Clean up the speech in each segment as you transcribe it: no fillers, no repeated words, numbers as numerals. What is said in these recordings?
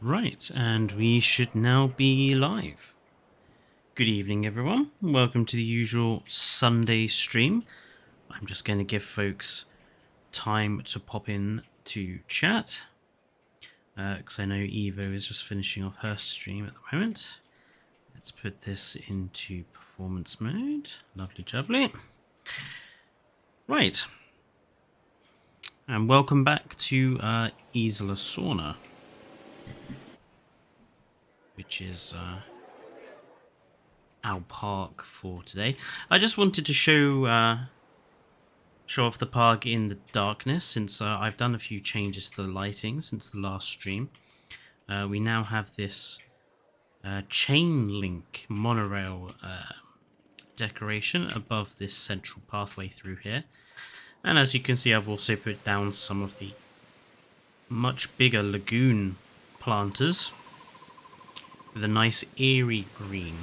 Right, and we should now be live. Good evening, everyone. Welcome to the usual Sunday stream. I'm just going to give folks time to pop in to chat, because I know Evo is just finishing off her stream at the moment. Let's put this into performance mode. Lovely jubbly. Right. And welcome back to ISLA SORNA, which is our park for today. I just wanted to show off the park in the darkness, since I've done a few changes to the lighting since the last stream. We now have this chain link monorail decoration above this central pathway through here. And as you can see, I've also put down some of the much bigger lagoon planters with a nice eerie green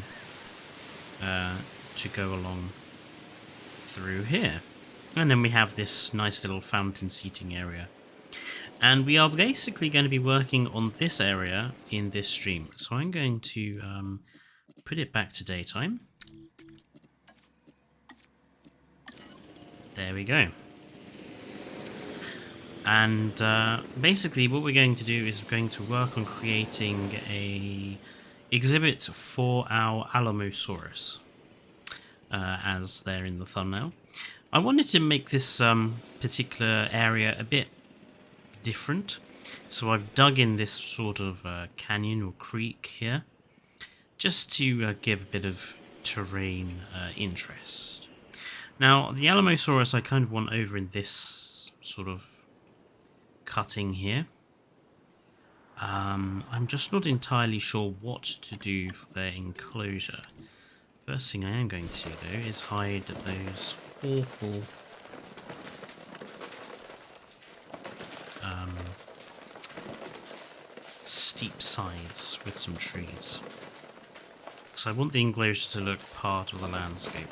to go along through here. And then we have this nice little fountain seating area. And we are basically going to be working on this area in this stream. So I'm going to put it back to daytime. There we go. And basically what we're going to do is we're going to work on creating a exhibit for our Alamosaurus, as they're in the thumbnail. I wanted to make this particular area a bit different, so I've dug in this sort of canyon or creek here, just to give a bit of terrain interest. Now, the Alamosaurus I kind of want over in this sort of cutting here. I'm just not entirely sure what to do for their enclosure. First thing I am going to do, though, is hide those awful steep sides with some trees. Because I want the enclosure to look part of the landscape.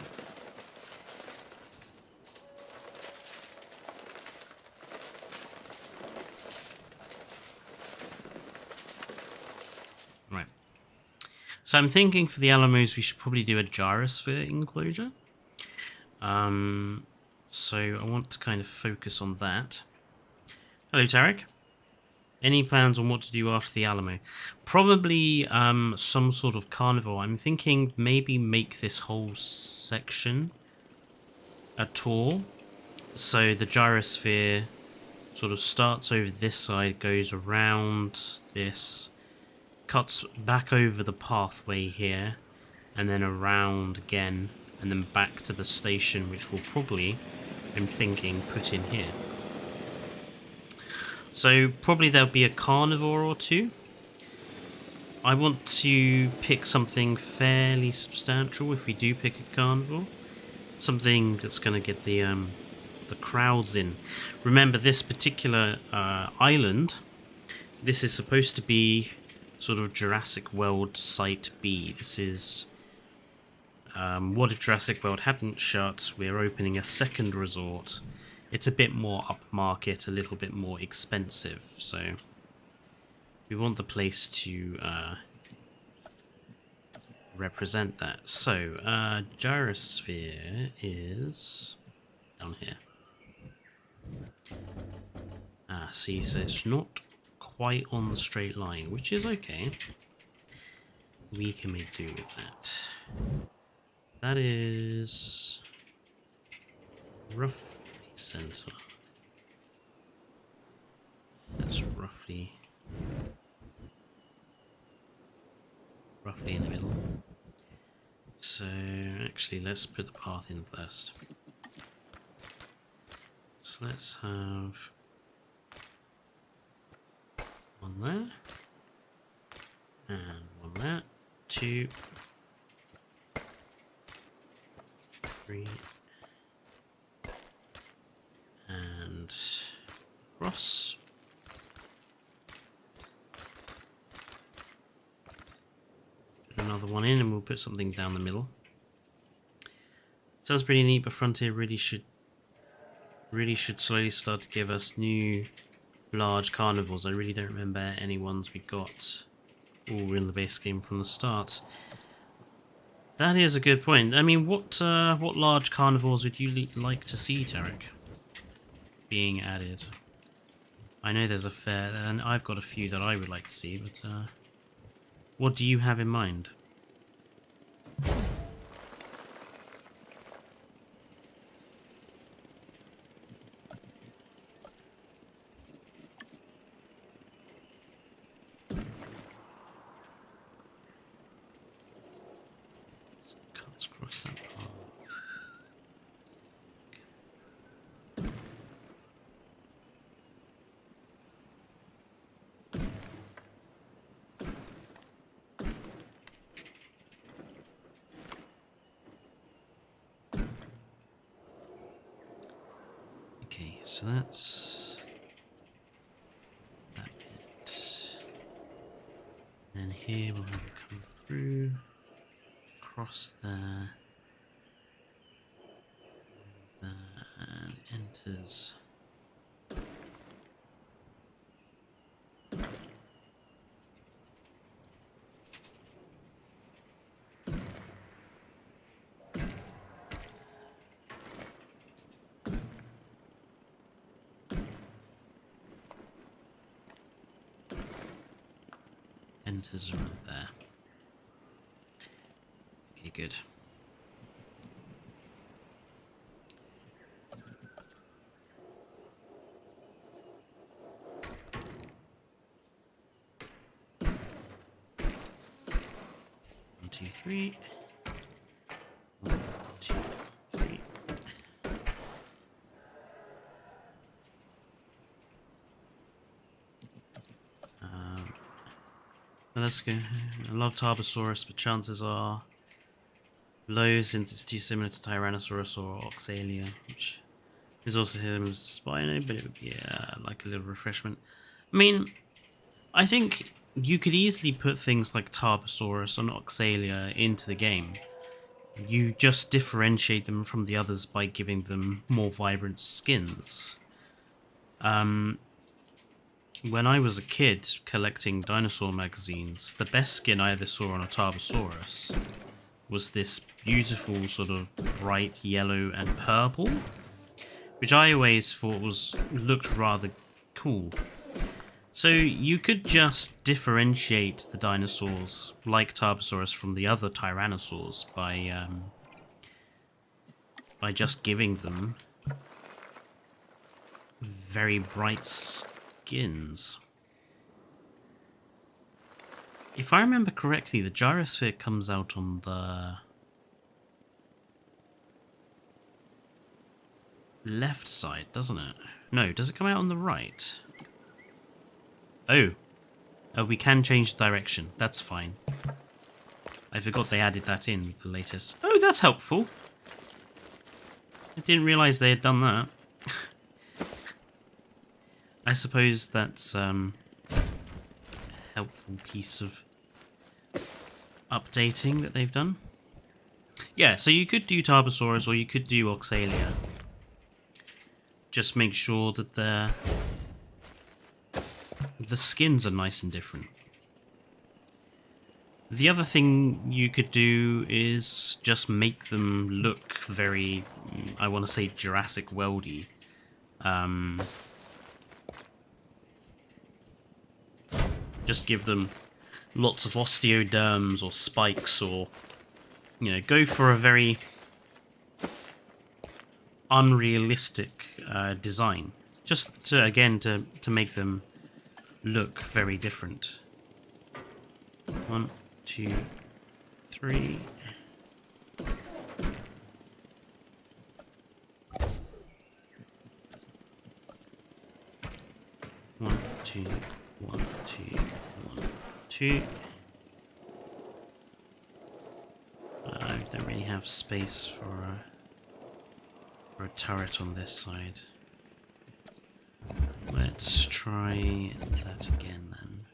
Right. So I'm thinking for the Alamos we should probably do a gyrosphere enclosure. So I want to kind of focus on that. Hello, Tarek. Any plans on what to do after the Alamo? Probably some sort of carnival. I'm thinking maybe make this whole section a tour. So the gyrosphere sort of starts over this side, goes around this, cuts back over the pathway here, and then around again, and then back to the station, which we'll probably, I'm thinking, put in here. So probably there'll be a carnivore or two. I want to pick something fairly substantial if we do pick a carnivore. Something that's going to get the crowds in. Remember, this particular island, this is supposed to be sort of Jurassic World Site B. This is what if Jurassic World hadn't shut? We're opening a second resort. It's a bit more upmarket, a little bit more expensive, so we want the place to represent that. So, gyrosphere is down here. See, so it's not quite on the straight line, which is okay. We can make do with that. That is roughly center. That's roughly in the middle. So actually, let's put the path in first. So let's have one there, and one there, 2, 3, and cross. Put another one in, and we'll put something down the middle. Sounds pretty neat, but Frontier really should slowly start to give us new large carnivores. I really don't remember any ones we got all in the base game from the start. That is a good point. I mean, what large carnivores would you like to see, Tarek, being added? I know there's a fair, and I've got a few that I would like to see, but what do you have in mind? Cuts across that path. Okay, so that's that bit. And here we'll have it come through, across there, and enters. Enters around there. Okay, good. One, two, three. 1, 2, 3. Let's go. I love Tarbosaurus, but chances are low since it's too similar to Tyrannosaurus or Oxalia, which is also him as Spino, but it would be like a little refreshment. I mean, I think you could easily put things like Tarbosaurus and Oxalia into the game. You just differentiate them from the others by giving them more vibrant skins. When I was a kid collecting dinosaur magazines, the best skin I ever saw on a Tarbosaurus was this beautiful sort of bright yellow and purple, which I always thought looked rather cool. So you could just differentiate the dinosaurs like Tarbosaurus from the other Tyrannosaurs by just giving them very bright skins. If I remember correctly, the gyrosphere comes out on the left side, doesn't it? No, does it come out on the right? Oh, we can change the direction. That's fine. I forgot they added that in with the latest. Oh, that's helpful. I didn't realise they had done that. I suppose that's a helpful piece of updating that they've done. Yeah, so you could do Tarbosaurus or you could do Oxalia. Just make sure that the skins are nice and different. The other thing you could do is just make them look very, I want to say Jurassic Worldy. Just give them lots of osteoderms or spikes, or, you know, go for a very unrealistic design. Just to, again, to make them look very different. 1, 2, 3. One, two, 1, 2, 1, 2. I don't really have space for a turret on this side. Let's try that again then.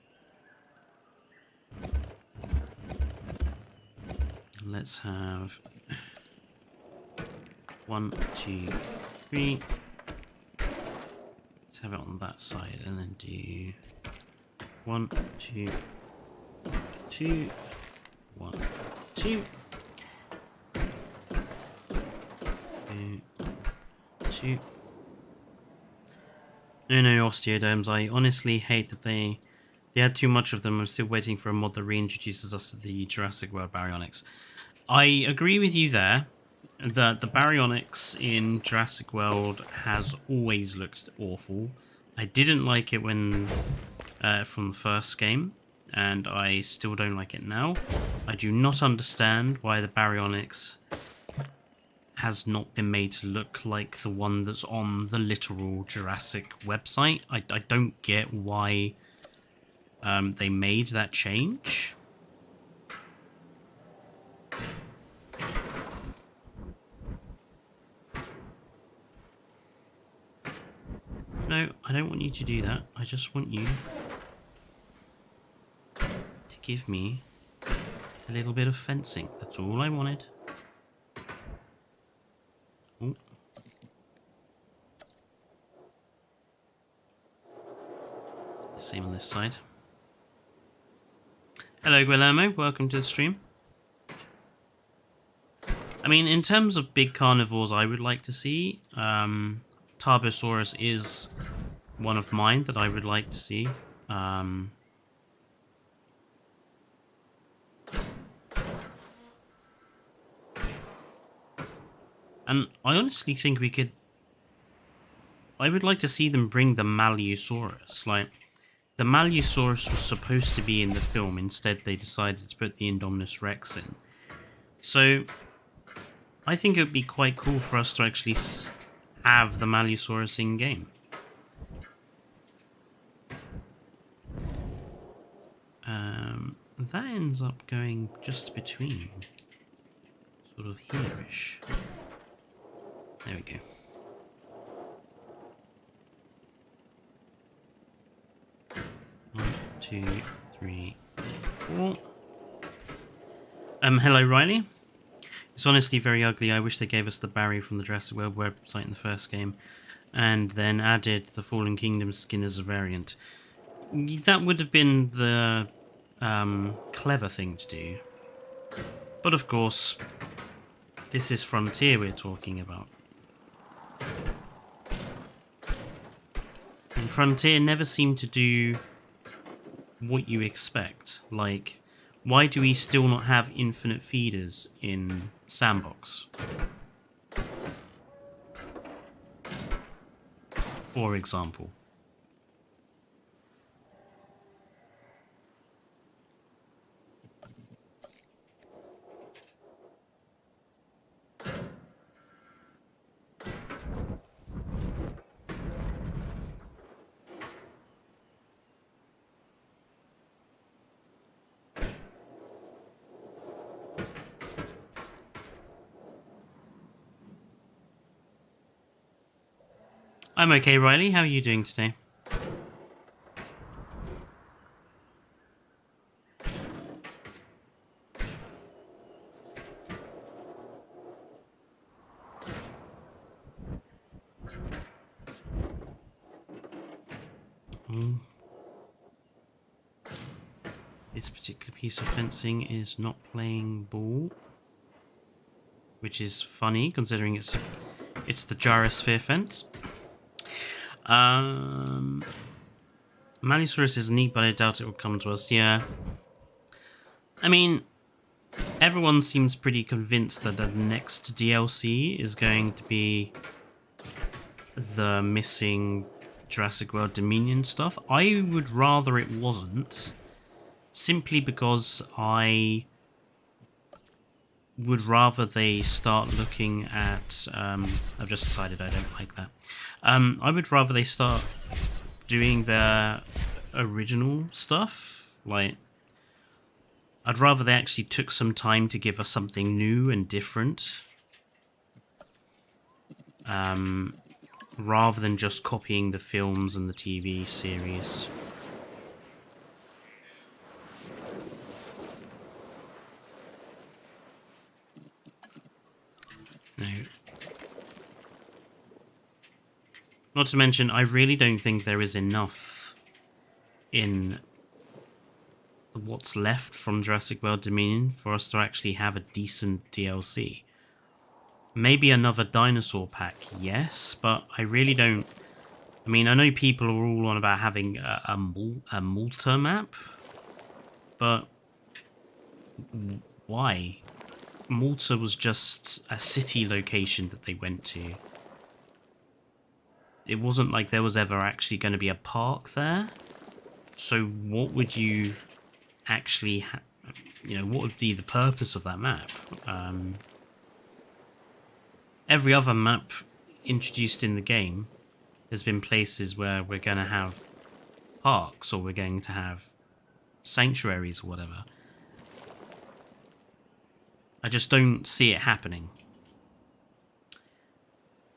Let's have 1, 2, 3. Let's have it on that side, and then do 1, 2, 2, 1, 2, 2, 2. No osteoderms. I honestly hate that they had too much of them. I'm still waiting for a mod that reintroduces us to the Jurassic World baryonyx. I agree with you there that the baryonyx in Jurassic World has always looked awful. I didn't like it when from the first game, and I still don't like it now. I do not understand why the baryonyx has not been made to look like the one that's on the literal Jurassic website. I don't get why they made that change. No, I don't want you to do that. I just want you to give me a little bit of fencing. That's all I wanted. Ooh. Same on this side. Hello, Guillermo. Welcome to the stream. I mean, in terms of big carnivores I would like to see, Tarbosaurus is one of mine that I would like to see. And I honestly think we could... I would like to see them bring the Malusaurus. Like, the Malusaurus was supposed to be in the film. Instead, they decided to put the Indominus Rex in. So, I think it would be quite cool for us to actually have the Malusaurus in-game. That ends up going just between. Sort of here-ish. There we go. One, two, three, four. Hello, Riley. It's honestly very ugly. I wish they gave us the Barry from the Jurassic World website in the first game, and then added the Fallen Kingdom skin as a variant. That would have been the clever thing to do. But of course, this is Frontier we're talking about. And Frontier never seemed to do what you expect. Like, why do we still not have infinite feeders in Sandbox? For example. I'm okay, Riley. How are you doing today? This particular piece of fencing is not playing ball, which is funny considering it's the gyrosphere fence. Malusaurus is neat, but I doubt it will come to us. Yeah. I mean, everyone seems pretty convinced that the next DLC is going to be the missing Jurassic World Dominion stuff. I would rather it wasn't, simply because I would rather they start looking at... I've just decided I don't like that. I would rather they start doing their original stuff. Like, I'd rather they actually took some time to give us something new and different. Rather than just copying the films and the TV series. No. Not to mention, I really don't think there is enough in what's left from Jurassic World Dominion for us to actually have a decent DLC. Maybe another dinosaur pack, yes, but I really don't... I mean, I know people are all on about having a Malta map, but why? Malta was just a city location that they went to. It wasn't like there was ever actually going to be a park there. So what would you actually... you know, what would be the purpose of that map? Every other map introduced in the game, there's been places where we're going to have parks or we're going to have sanctuaries or whatever. I just don't see it happening.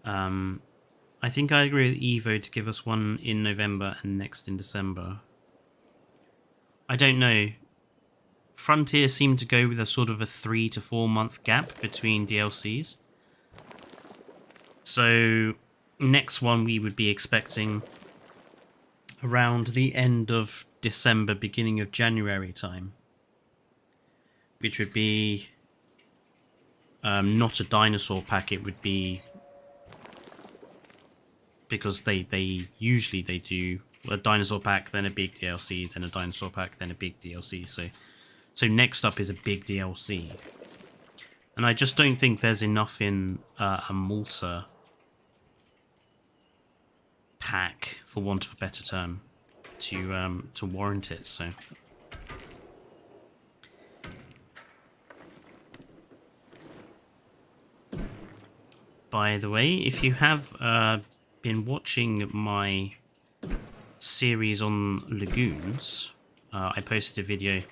I think I agree with Evo to give us one in November and next in December. I don't know. Frontier seemed to go with a sort of a 3 to 4 month gap between DLCs. So next one we would be expecting around the end of December, beginning of January time. Which would be not a dinosaur pack, it would be... because they usually do a dinosaur pack, then a big DLC, then a dinosaur pack, then a big DLC. So next up is a big DLC. And I just don't think there's enough in a Malta pack, for want of a better term, to warrant it. So by the way, if you have been watching my series on lagoons, I posted a video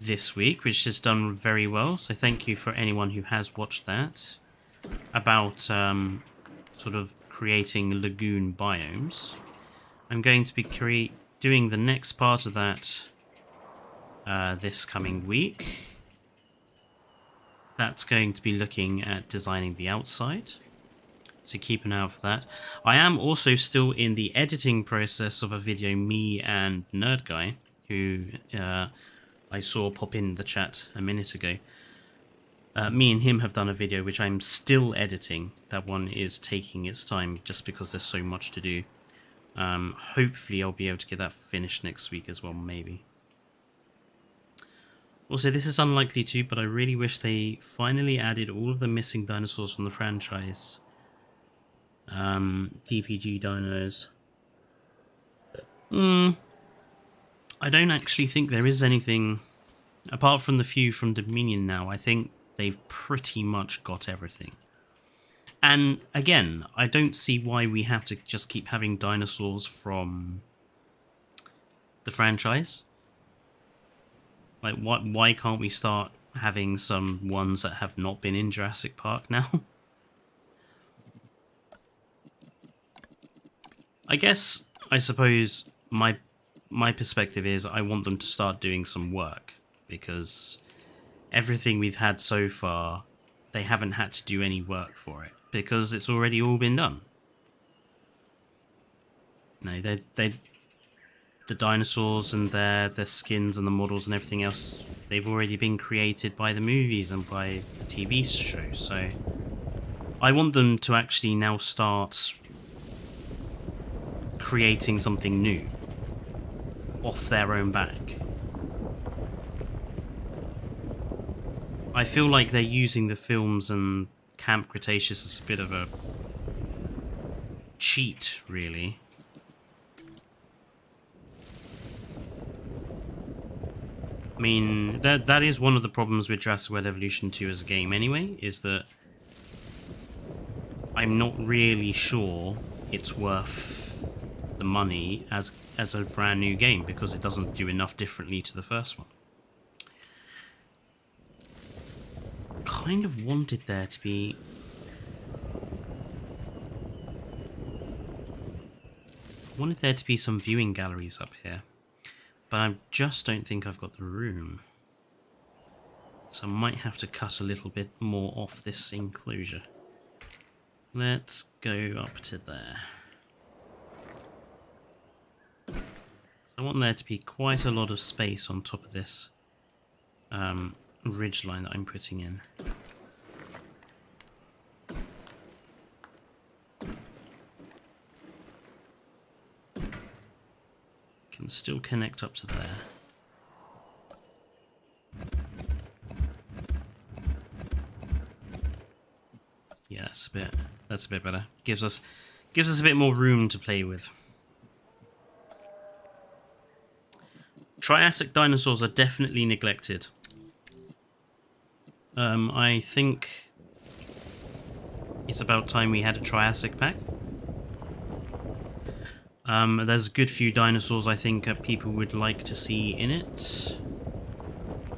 this week which has done very well, so thank you for anyone who has watched that, about sort of creating lagoon biomes. I'm going to be doing the next part of that this coming week. That's going to be looking at designing the outside, so keep an eye out for that. I am also still in the editing process of a video me and Nerd Guy, who I saw pop in the chat a minute ago. Me and him have done a video which I'm still editing. That one is taking its time just because there's so much to do. Hopefully I'll be able to get that finished next week as well, maybe. Also, this is unlikely too, but I really wish they finally added all of the missing dinosaurs from the franchise. DPG dinos. I don't actually think there is anything, apart from the few from Dominion now. I think they've pretty much got everything. And again, I don't see why we have to just keep having dinosaurs from the franchise. Like, why can't we start having some ones that have not been in Jurassic Park now? I guess, I suppose, my perspective is I want them to start doing some work, because everything we've had so far, they haven't had to do any work for it, because it's already all been done. No, the dinosaurs and their skins and the models and everything else, they've already been created by the movies and by the TV show, so I want them to actually now start creating something new off their own back. I feel like they're using the films and Camp Cretaceous as a bit of a cheat, really. I mean, that is one of the problems with Jurassic World Evolution 2 as a game anyway, is that I'm not really sure it's worth the money as a brand new game, because it doesn't do enough differently to the first one. Kind of wanted there to be... wanted there to be some viewing galleries up here. But I just don't think I've got the room. So I might have to cut a little bit more off this enclosure. Let's go up to there. I want there to be quite a lot of space on top of this ridge line that I'm putting in. Can still connect up to there. Yeah, that's a bit better. Gives us a bit more room to play with. Triassic dinosaurs are definitely neglected. I think it's about time we had a Triassic pack. There's a good few dinosaurs I think people would like to see in it.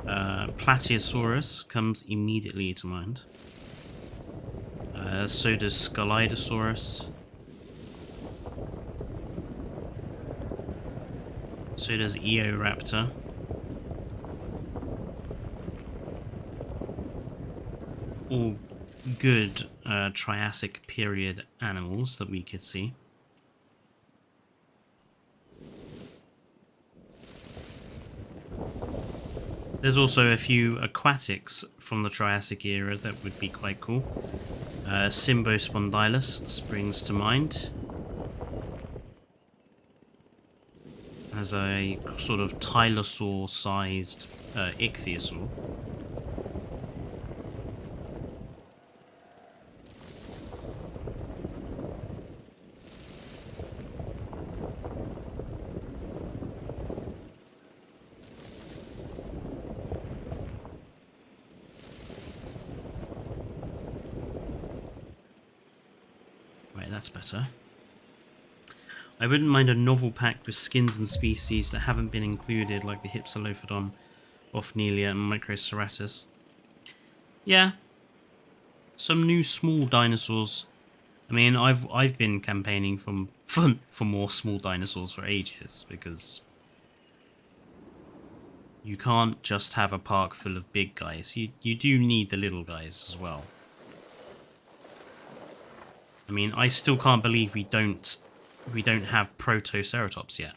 Plateosaurus comes immediately to mind. So does Scelidosaurus. So does Eoraptor. All good Triassic period animals that we could see. There's also a few aquatics from the Triassic era that would be quite cool. Symbospondylus springs to mind as a sort of Tylosaur-sized ichthyosaur. That's better. I wouldn't mind a novel pack with skins and species that haven't been included, like the Hypsilophodon, Ophnelia, and Microceratus. Yeah, some new small dinosaurs. I mean, I've been campaigning for more small dinosaurs for ages, because you can't just have a park full of big guys. You do need the little guys as well. I mean, I still can't believe we don't have Protoceratops yet.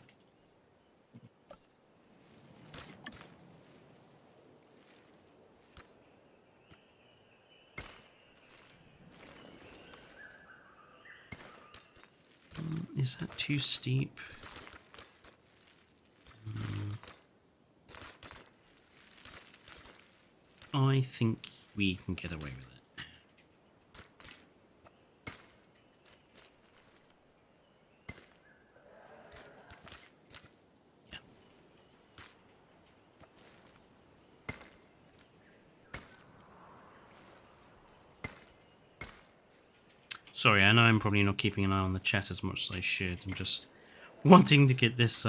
Is that too steep? I think we can get away with it. Sorry, I know I'm probably not keeping an eye on the chat as much as I should. I'm just wanting to get this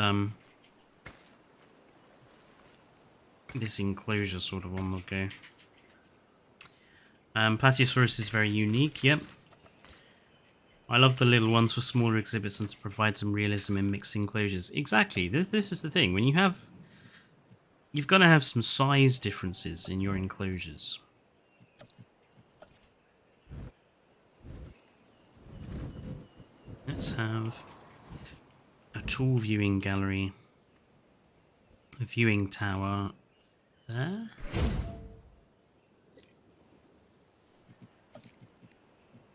this enclosure sort of on the go. Plateosaurus is very unique, yep. I love the little ones for smaller exhibits and to provide some realism in mixed enclosures. Exactly, this is the thing. When you've got to have some size differences in your enclosures. Let's have a tool viewing gallery, a viewing tower there.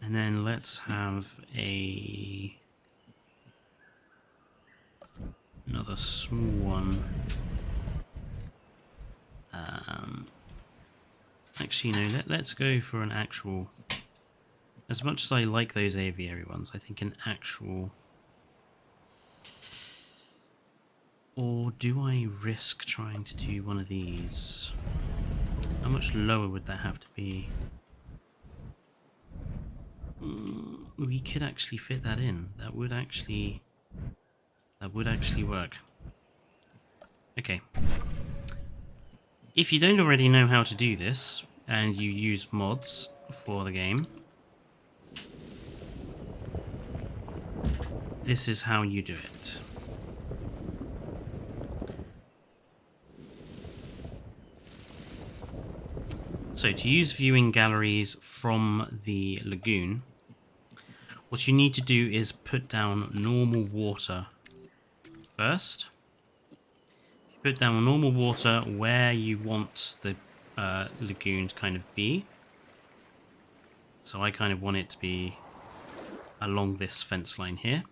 And then let's have another small one. Actually, no, let's go for an actual... As much as I like those aviary ones, I think an actual... Or do I risk trying to do one of these? How much lower would that have to be? We could actually fit that in. That would actually work. Okay. If you don't already know how to do this, and you use mods for the game, this is how you do it. So to use viewing galleries from the lagoon, what you need to do is put down normal water first. Put down normal water where you want the lagoon to kind of be. So I kind of want it to be along this fence line here.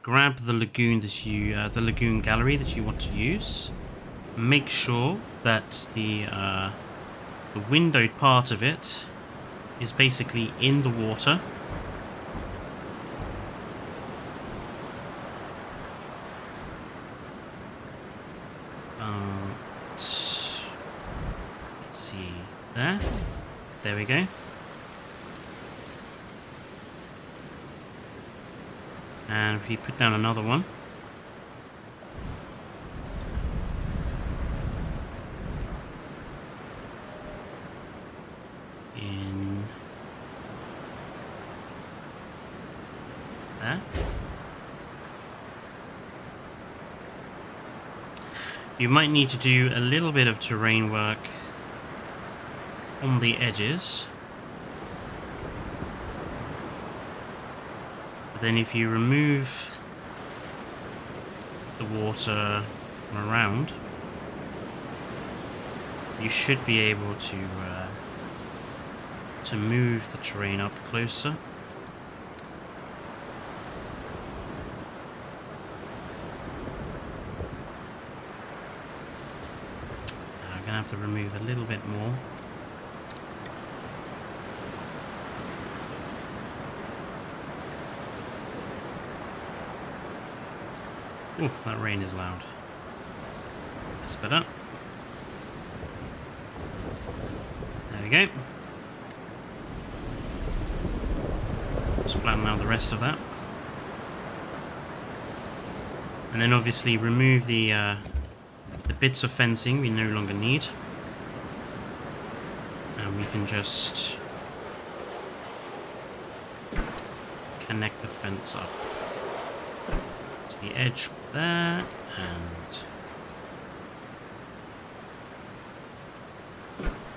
Grab the lagoon that the lagoon gallery that you want to use. Make sure that the windowed part of it is basically in the water. Let's see, there we go. And if we put down another one, in there. You might need to do a little bit of terrain work on the edges. But then if you remove the water from around, you should be able to move the terrain up closer. I'm gonna have to remove a little bit more. Oh, that rain is loud. That's better. There we go. Let's flatten out the rest of that. And then obviously remove the bits of fencing we no longer need. And we can just connect the fence up to the edge there, and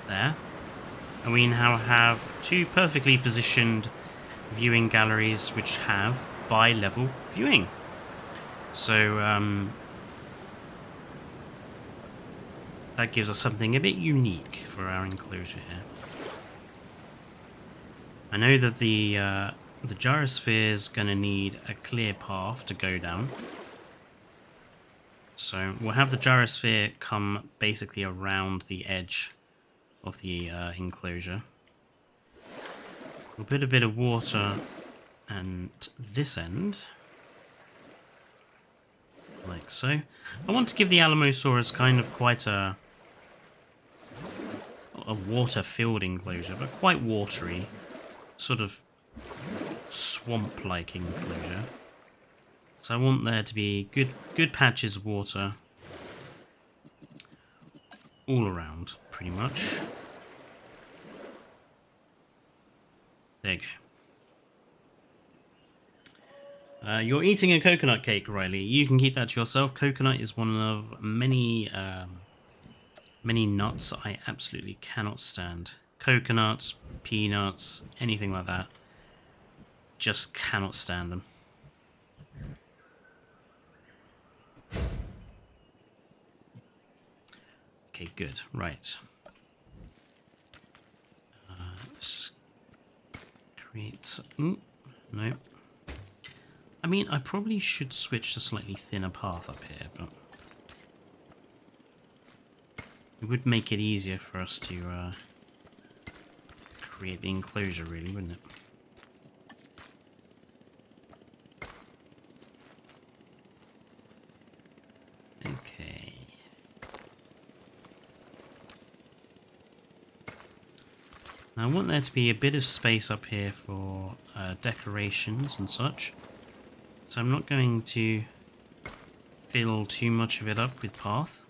there. And we now have two perfectly positioned viewing galleries which have bi-level viewing. So that gives us something a bit unique for our enclosure here. I know that the gyrosphere is going to need a clear path to go down. So we'll have the gyrosphere come basically around the edge of the enclosure. We'll put a bit of water at this end, like so. I want to give the Alamosaurus kind of quite a water-filled enclosure, but quite watery, sort of swamp-like enclosure. So I want there to be good patches of water all around, pretty much. There you go. You're eating a coconut cake, Riley. You can keep that to yourself. Coconut is one of many nuts I absolutely cannot stand. Coconuts, peanuts, anything like that. Just cannot stand them. Okay, good. Right. Let's just create... no. I mean, I probably should switch to slightly thinner path up here, but... it would make it easier for us to create the enclosure, really, wouldn't it? Okay. Now I want there to be a bit of space up here for decorations and such. So I'm not going to fill too much of it up with path.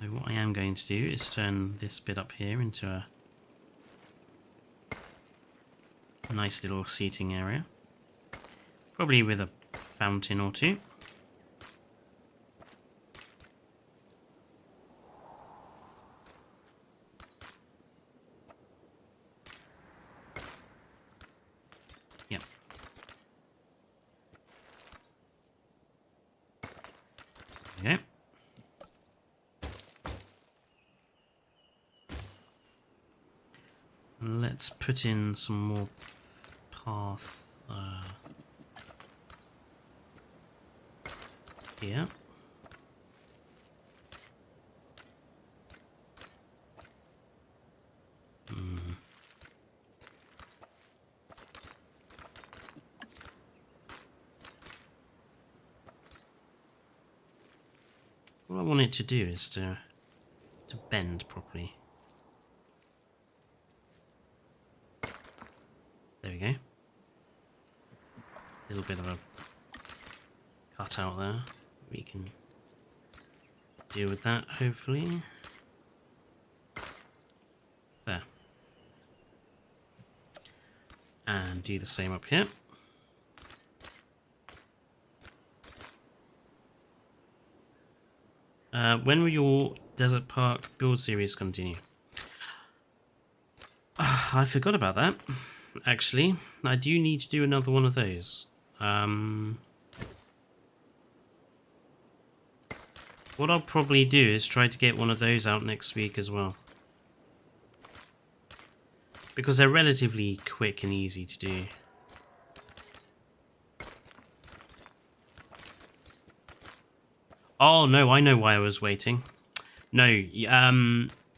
So what I am going to do is turn this bit up here into a nice little seating area. Probably with a fountain or two. Okay. Let's put in some more path here. What I want it to do is to bend properly. There we go. A little bit of a cut out there. We can deal with that, hopefully. There. And do the same up here. When will your Desert Park build series continue? I forgot about that. Actually, I do need to do another one of those. What I'll probably do is try to get one of those out next week as well. Because they're relatively quick and easy to do. Oh, no, I know why I was waiting. No,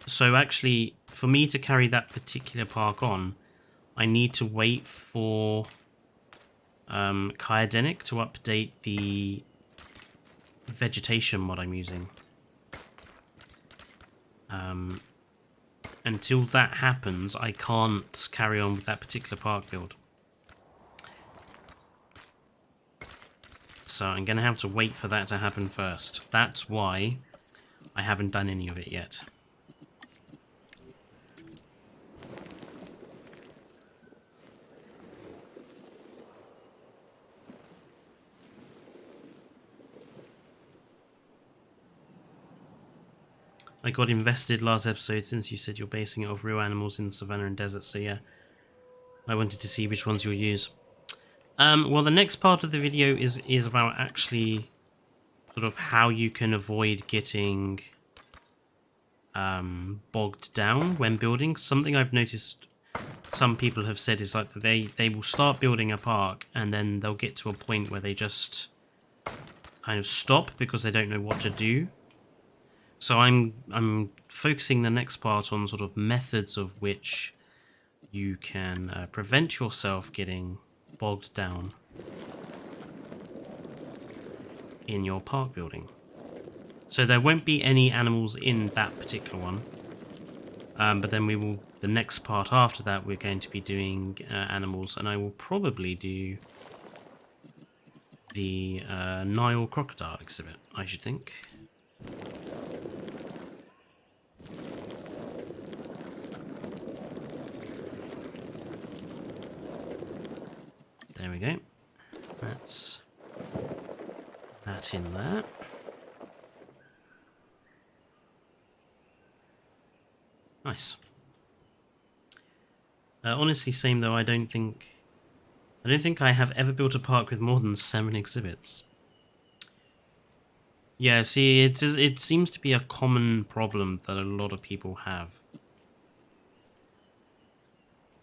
so actually, for me to carry that particular park on, I need to wait for Kyodenic to update the vegetation mod I'm using. Until that happens, I can't carry on with that particular park build. So I'm going to have to wait for that to happen first. That's why I haven't done any of it yet. I got invested last episode since you said you're basing it off real animals in savannah and desert, so yeah. I wanted to see which ones you'll use. Well, the next part of the video is about actually sort of how you can avoid getting bogged down when building. Something I've noticed some people have said is like they will start building a park and then they'll get to a point where they just kind of stop because they don't know what to do. So I'm focusing the next part on sort of methods of which you can prevent yourself getting bogged down in your park building. So there won't be any animals in that particular one, but then the next part after that we're going to be doing animals, and I will probably do the Nile crocodile exhibit, I should think. There we go. That's that in there. Nice. Honestly, same though. I don't think I have ever built a park with more than 7 exhibits. Yeah, see, it seems to be a common problem that a lot of people have.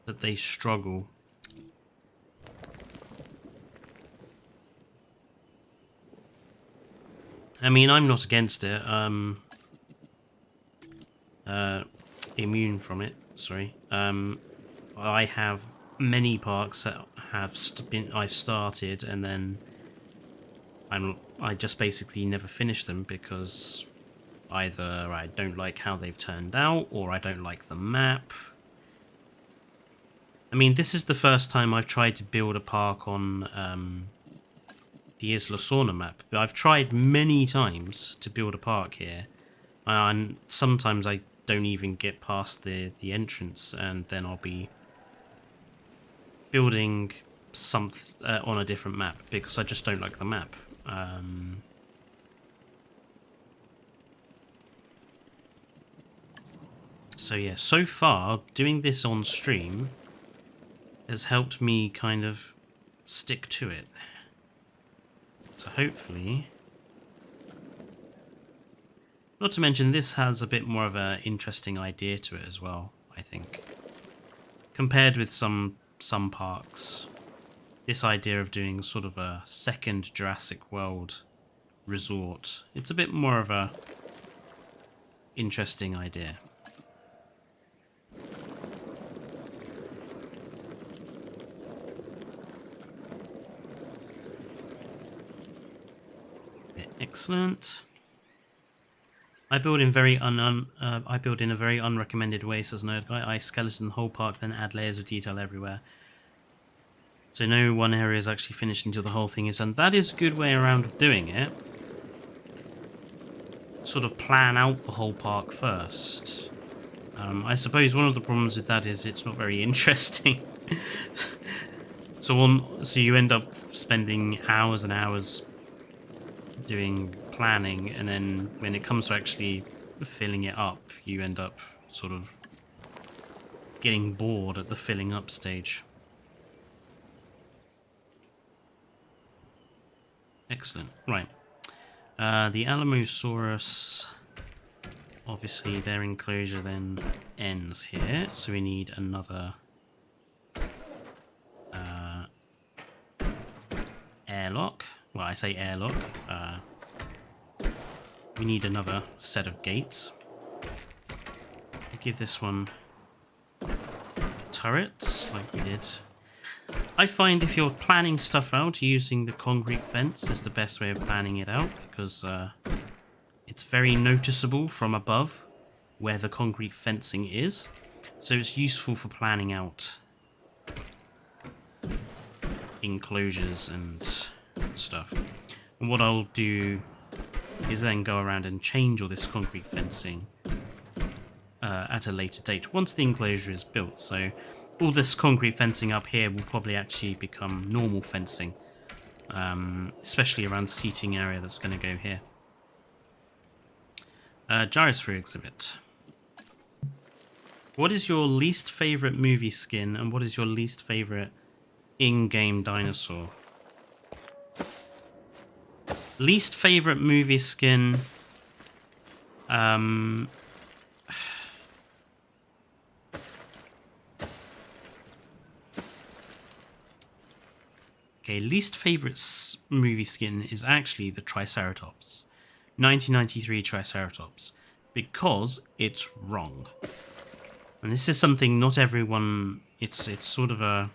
That they struggle. I mean, I'm not against it. Immune from it. Sorry. I have many parks that I've started, and then I just basically never finish them because either I don't like how they've turned out, or I don't like the map. I mean, this is the first time I've tried to build a park on the ISLA SORNA map. But I've tried many times to build a park here, and sometimes I don't even get past the entrance, and then I'll be building something on a different map because I just don't like the map. So yeah, so far doing this on stream has helped me kind of stick to it. So hopefully Not to mention, this has a bit more of an interesting idea to it as well, I think. Compared with some parks, this idea of doing sort of a second Jurassic World resort, it's a bit more of a interesting idea. Excellent. I build in a very unrecommended way, says Nerd Guy. I skeleton the whole park, then add layers of detail everywhere. So no one area is actually finished until the whole thing is done. That is a good way around doing it. Sort of plan out the whole park first. I suppose one of the problems with that is it's not very interesting. So you end up spending hours and hours doing planning, and then when it comes to actually filling it up, you end up sort of getting bored at the filling up stage. Excellent. Right. The Alamosaurus, obviously their enclosure then ends here, so we need another airlock. Well, I say airlock. We need another set of gates. We'll give this one turrets, like we did. I find if you're planning stuff out, using the concrete fence is the best way of planning it out, because it's very noticeable from above where the concrete fencing is. So it's useful for planning out enclosures and stuff. And what I'll do is then go around and change all this concrete fencing at a later date, once the enclosure is built. So all this concrete fencing up here will probably actually become normal fencing, especially around the seating area that's going to go here. Gyrosphere exhibit. What is your least favourite movie skin, and what is your least favourite in-game dinosaur? Least favourite movie skin... Okay, least favourite movie skin is actually the Triceratops. 1993 Triceratops. Because it's wrong. And this is something not everyone... It's sort of a...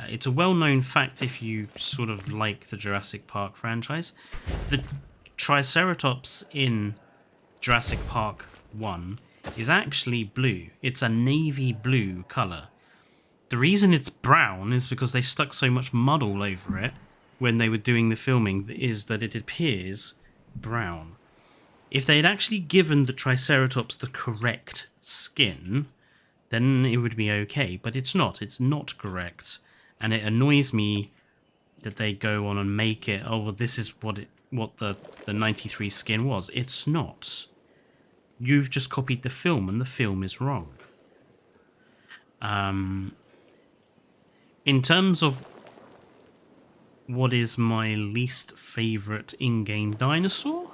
it's a well-known fact if you sort of like the Jurassic Park franchise. The Triceratops in Jurassic Park 1 is actually blue. It's a navy blue colour. The reason it's brown is because they stuck so much mud all over it when they were doing the filming, is that it appears brown. If they had actually given the Triceratops the correct skin, then it would be okay, but it's not. It's not correct. And it annoys me that they go on and make it, oh, well, this is what the 93 skin was. It's not. You've just copied the film, and the film is wrong. In terms of what is my least favourite in-game dinosaur?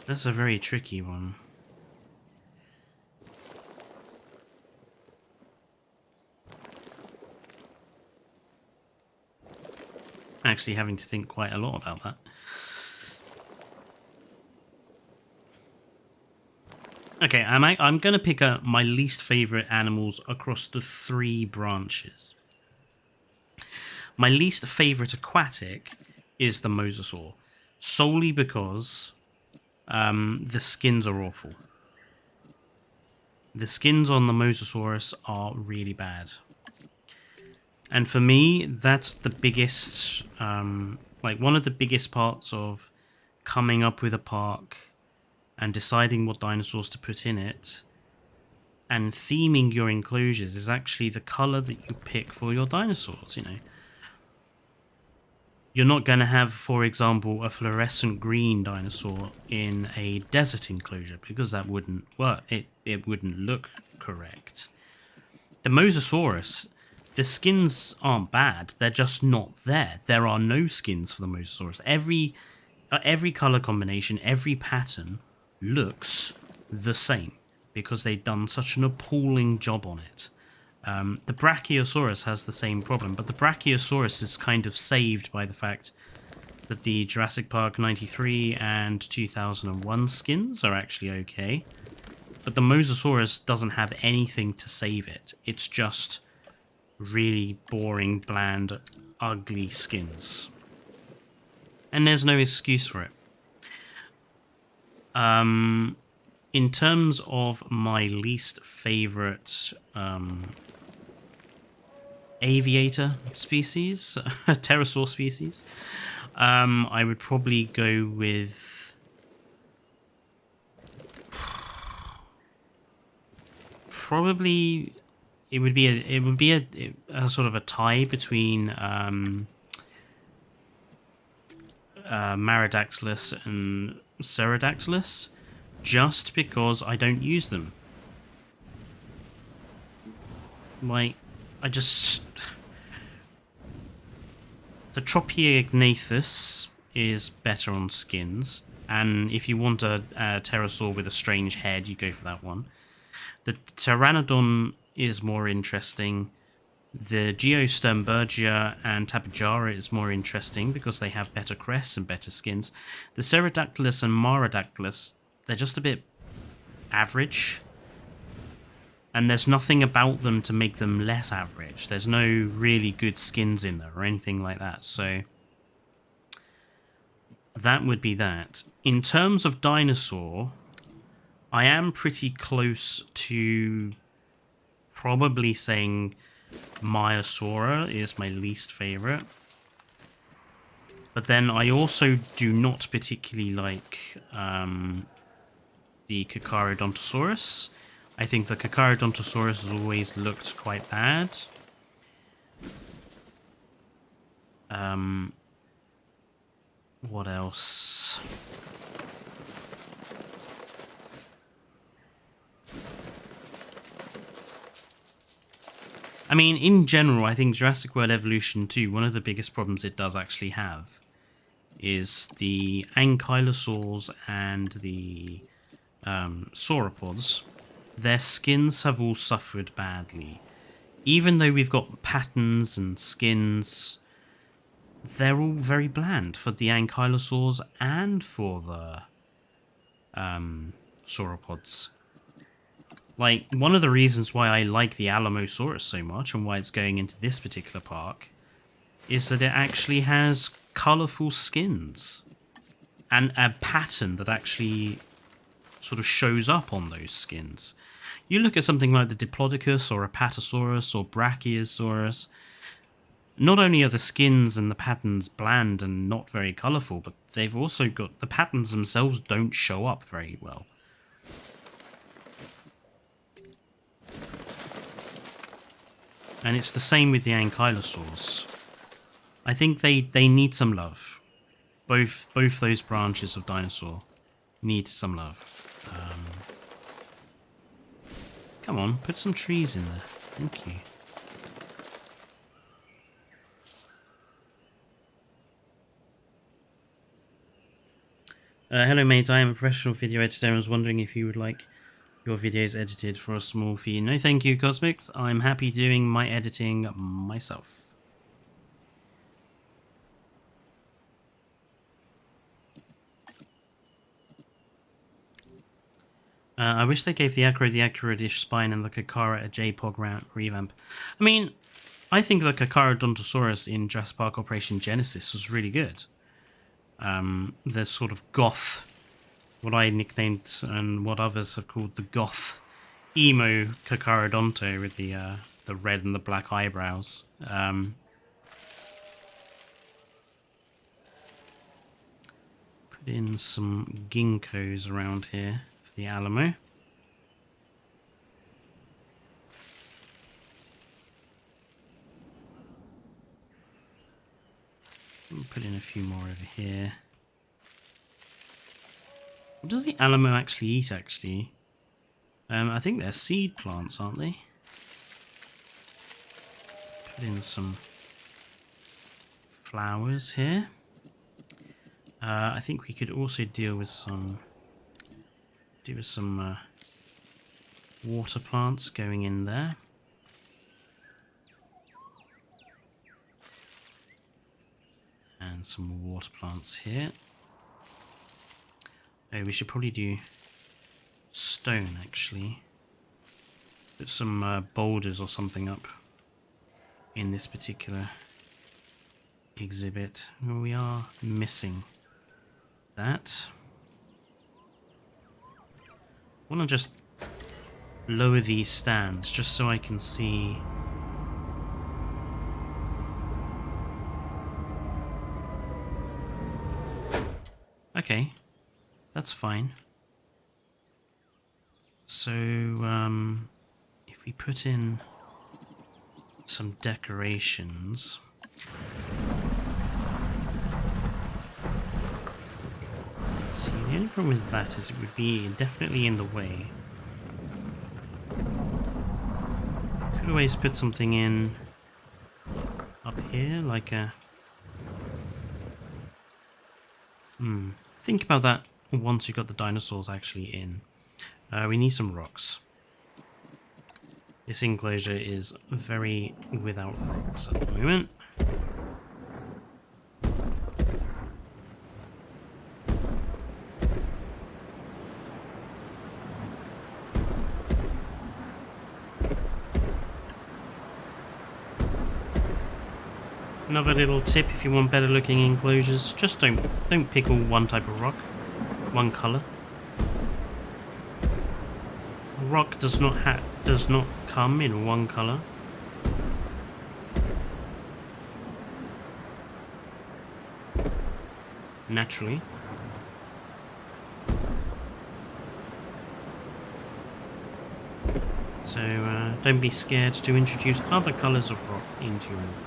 That's a very tricky one. Actually having to think quite a lot about that. Okay, I'm going to pick my least favourite animals across the 3 branches. My least favourite aquatic is the mosasaur, solely because the skins are awful. The skins on the Mosasaurus are really bad. And for me, that's the biggest, like one of the biggest parts of coming up with a park and deciding what dinosaurs to put in it and theming your enclosures is actually the colour that you pick for your dinosaurs, you know. You're not going to have, for example, a fluorescent green dinosaur in a desert enclosure because that wouldn't work. It wouldn't look correct. The Mosasaurus, the skins aren't bad. They're just not there. There are no skins for the Mosasaurus. Every color combination, every pattern looks the same because they've done such an appalling job on it. The Brachiosaurus has the same problem, but the Brachiosaurus is kind of saved by the fact that the Jurassic Park 93 and 2001 skins are actually okay. But the Mosasaurus doesn't have anything to save it. It's just really boring, bland, ugly skins. And there's no excuse for it. In terms of my least favorite aviator species, pterosaur species, I would probably go with probably it would be a sort of a tie between Marodactylus and Pterodactylus, just because I don't use them. Like, the Tropiognathus is better on skins, and if you want a pterosaur with a strange head, you go for that one. The Pteranodon is more interesting. The Geosternbergia and Tapejara is more interesting because they have better crests and better skins. The Pterodactylus and Marodactylus, they're just a bit average. And there's nothing about them to make them less average. There's no really good skins in there or anything like that. So that would be that. In terms of dinosaur, I am pretty close to probably saying Maiasaura is my least favorite. But then I also do not particularly like the Carcharodontosaurus. I think the Carcharodontosaurus has always looked quite bad. What else? I mean, in general, I think Jurassic World Evolution 2, one of the biggest problems it does actually have is the ankylosaurs and the sauropods. Their skins have all suffered badly. Even though we've got patterns and skins, they're all very bland for the ankylosaurs and for the sauropods. Like, one of the reasons why I like the Alamosaurus so much and why it's going into this particular park is that it actually has colourful skins and a pattern that actually sort of shows up on those skins. You look at something like the Diplodocus or Apatosaurus or Brachiosaurus, not only are the skins and the patterns bland and not very colourful, but they've also got the patterns themselves don't show up very well. And it's the same with the ankylosaurs. I think they need some love. Both those branches of dinosaur need some love. Come on, put some trees in there. Thank you. Hello mate, I am a professional video editor and I was wondering if you would like your videos edited for a small fee. No thank you, Cosmics. I'm happy doing my editing myself. I wish they gave the Acrodish spine and the Kakara a JPOG revamp. I mean, I think the Carcharodontosaurus in Jurassic Park Operation Genesis was really good. The sort of goth, what I nicknamed and what others have called the goth emo Carcharodonto with the red and the black eyebrows. Put in some ginkgos around here for the Alamo. We'll put in a few more over here. What does the Alamo actually eat, actually? I think they're seed plants, aren't they? Put in some flowers here. I think we could also deal with some... water plants going in there. And some more water plants here. Oh, we should probably do stone, actually. Put some boulders or something up in this particular exhibit. Well, we are missing that. I want to just lower these stands just so I can see. Okay, that's fine. So, if we put in some decorations. See, the only problem with that is it would be definitely in the way. Could always put something in up here, like a... Think about that once you've got the dinosaurs actually in. We need some rocks. This enclosure is very without rocks at the moment. Another little tip if you want better looking enclosures, just don't pick all one type of rock, one colour. Rock does not come in one colour. Naturally. So don't be scared to introduce other colours of rock into your enclosure.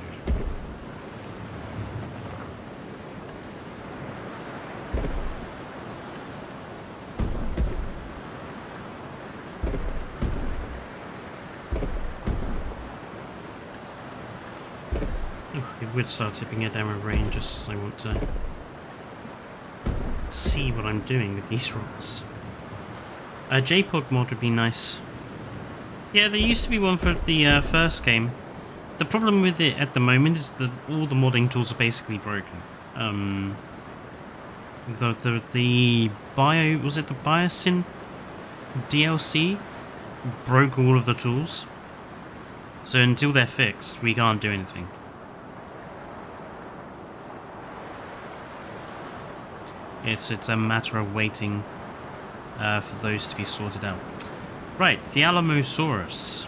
Would start tipping it down with rain just as I want to see what I'm doing with these rocks. A JPOG mod would be nice. Yeah, there used to be one for the first game. The problem with it at the moment is that all the modding tools are basically broken. The Biosyn DLC broke all of the tools. So until they're fixed, we can't do anything. It's a matter of waiting for those to be sorted out. Right, the Alamosaurus.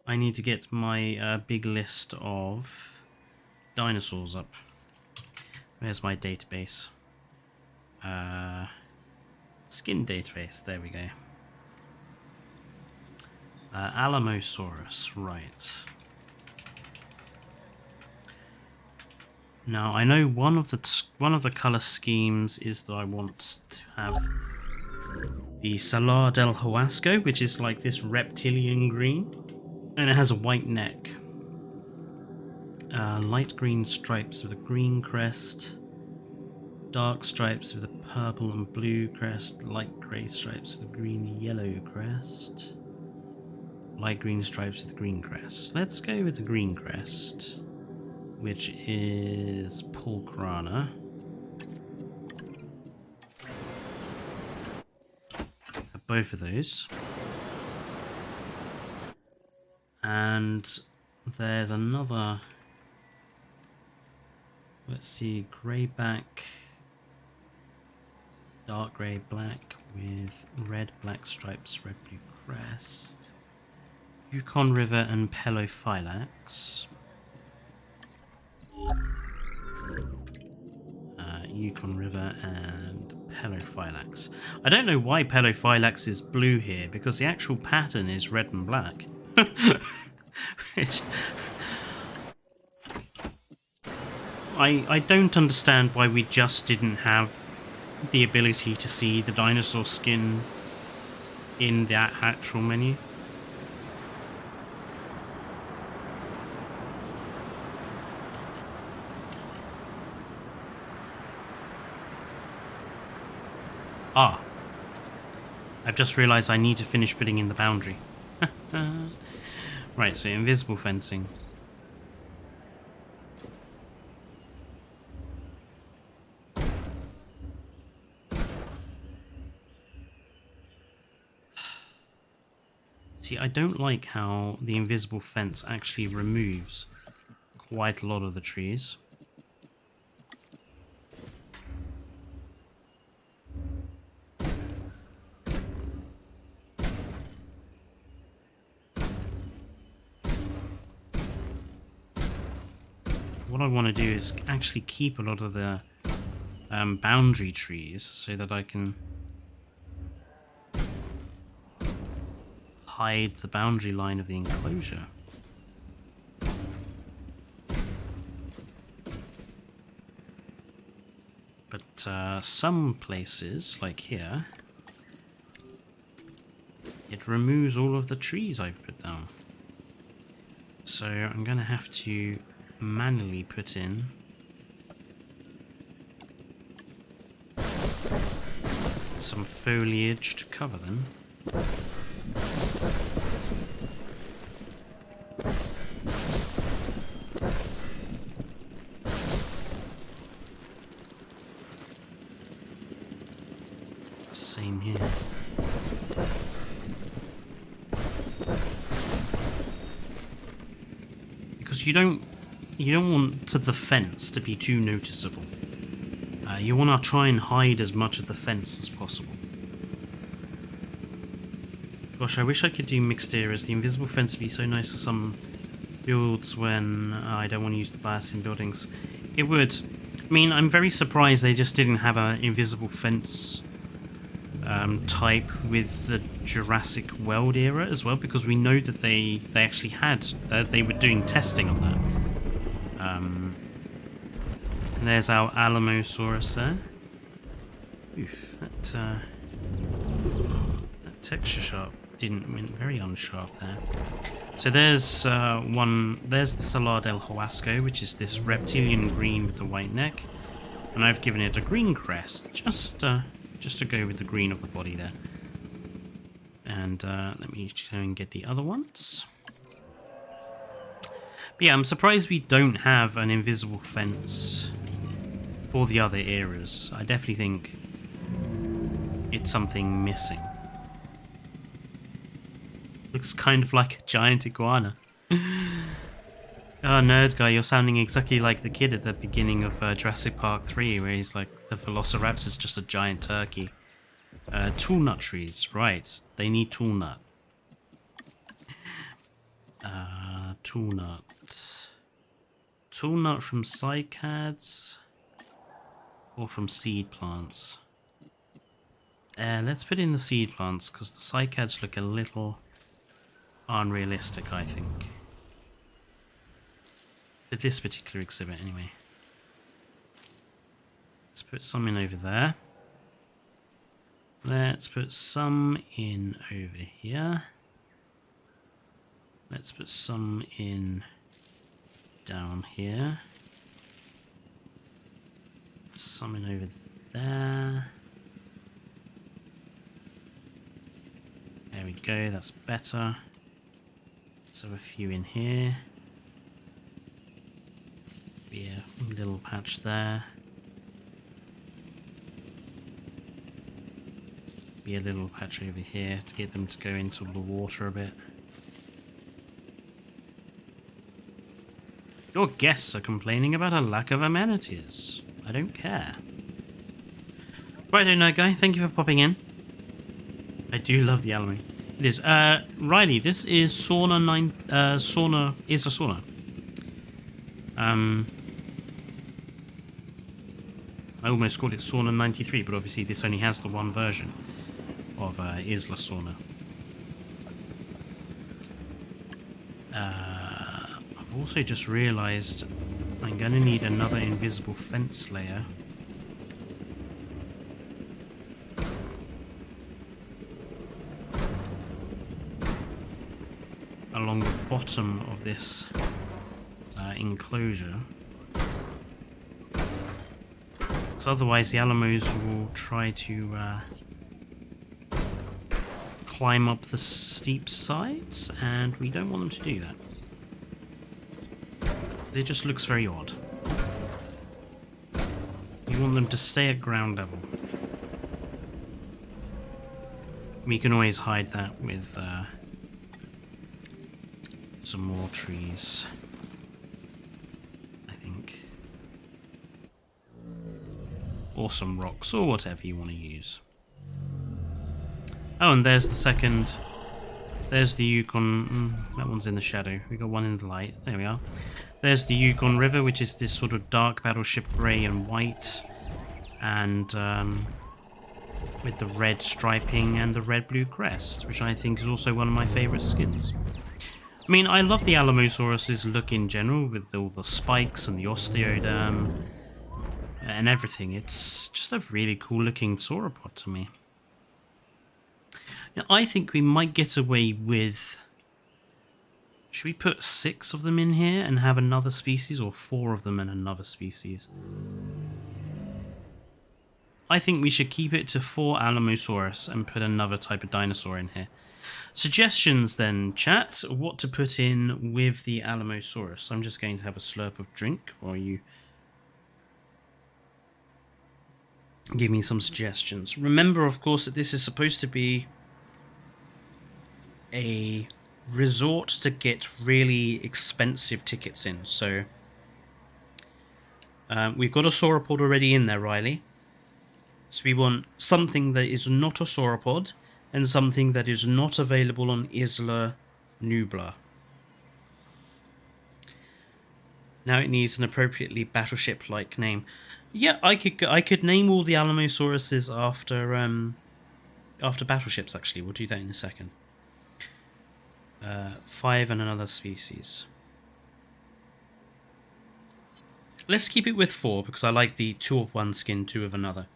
I need to get my big list of dinosaurs up. Where's my database? Skin database, there we go. Alamosaurus, right. Now I know one of the color schemes is that I want to have the Salar del Huasco, which is like this reptilian green, and it has a white neck. Light green stripes with a green crest, dark stripes with a purple and blue crest, light grey stripes with a green yellow crest, light green stripes with a green crest. Let's go with the green crest, which is Pulcrana. Both of those. And there's another, let's see, greyback, dark grey black with red black stripes, red blue crest, Yukon River and Pelophylax. Yukon River and Pelophylax. I don't know why Pelophylax is blue here, because the actual pattern is red and black. Which I don't understand why we just didn't have the ability to see the dinosaur skin in that actual menu. Ah. I've just realised I need to finish putting in the boundary. Right, so invisible fencing. See, I don't like how the invisible fence actually removes quite a lot of the trees. What I want to do is actually keep a lot of the boundary trees so that I can hide the boundary line of the enclosure. But some places, like here, it removes all of the trees I've put down. So I'm going to have to manually put in some foliage to cover them. Same here. Because you don't want the fence to be too noticeable. You want to try and hide as much of the fence as possible. Gosh, I wish I could do mixed areas. The invisible fence would be so nice for some builds when I don't want to use the bias in buildings. It would. I mean, I'm very surprised they just didn't have an invisible fence type with the Jurassic World era as well, because we know that they actually had, they were doing testing on that. And there's our Alamosaurus there. Oof, that texture sharp went very unsharp there. So there's there's the Salar del Huasco, which is this reptilian green with the white neck, and I've given it a green crest, just to go with the green of the body there. And let me try and get the other ones. But yeah, I'm surprised we don't have an invisible fence for the other eras. I definitely think it's something missing. Looks kind of like a giant iguana. Oh, nerd guy, you're sounding exactly like the kid at the beginning of Jurassic Park 3, where he's like, the Velociraptor's just a giant turkey. Tool nut trees, right. They need tool nut. Tool nut. Tool nut from cycads or from seed plants? Let's put in the seed plants, because the cycads look a little unrealistic, I think. For this particular exhibit, anyway. Let's put some in over there. Let's put some in over here. Let's put some in down here. Some in over there. There we go, that's better. Let's have a few in here. Be a little patch there. Be a little patch over here to get them to go into the water a bit. Your guests are complaining about a lack of amenities. I don't care. Right, no guy, thank you for popping in. I do love the Alamo. It is. Riley, this is SORNA 9. SORNA is a SORNA. I almost called it SORNA 93, but obviously this only has the one version of ISLA SORNA. I've also just realised I'm going to need another invisible fence layer. Along the bottom of this enclosure. Because otherwise the Alamos will try to climb up the steep sides, and we don't want them to do that. It just looks very odd. We want them to stay at ground level. We can always hide that with some more trees, I think. Or some rocks, or whatever you want to use. Oh, and there's the second. There's the Yukon. That one's in the shadow. We got one in the light. There we are. There's the Yukon River, which is this sort of dark battleship grey and white, and with the red striping and the red-blue crest, which I think is also one of my favourite skins. I mean, I love the Alamosaurus's look in general, with all the spikes and the osteoderm and everything. It's just a really cool-looking sauropod to me. Now, I think we might get away with... Should we put 6 of them in here and have another species, or 4 of them and another species? I think we should keep it to 4 Alamosaurus and put another type of dinosaur in here. Suggestions then, chat, what to put in with the Alamosaurus. I'm just going to have a slurp of drink while you give me some suggestions. Remember, of course, that this is supposed to be a resort to get really expensive tickets in. So we've got a sauropod already in there, Riley. So we want something that is not a sauropod and something that is not available on Isla Nublar. Now it needs an appropriately battleship-like name. Yeah, I could name all the Alamosauruses after battleships. Actually, we'll do that in a second. 5 and another species. Let's keep it with 4 because I like the 2 of one skin, 2 of another.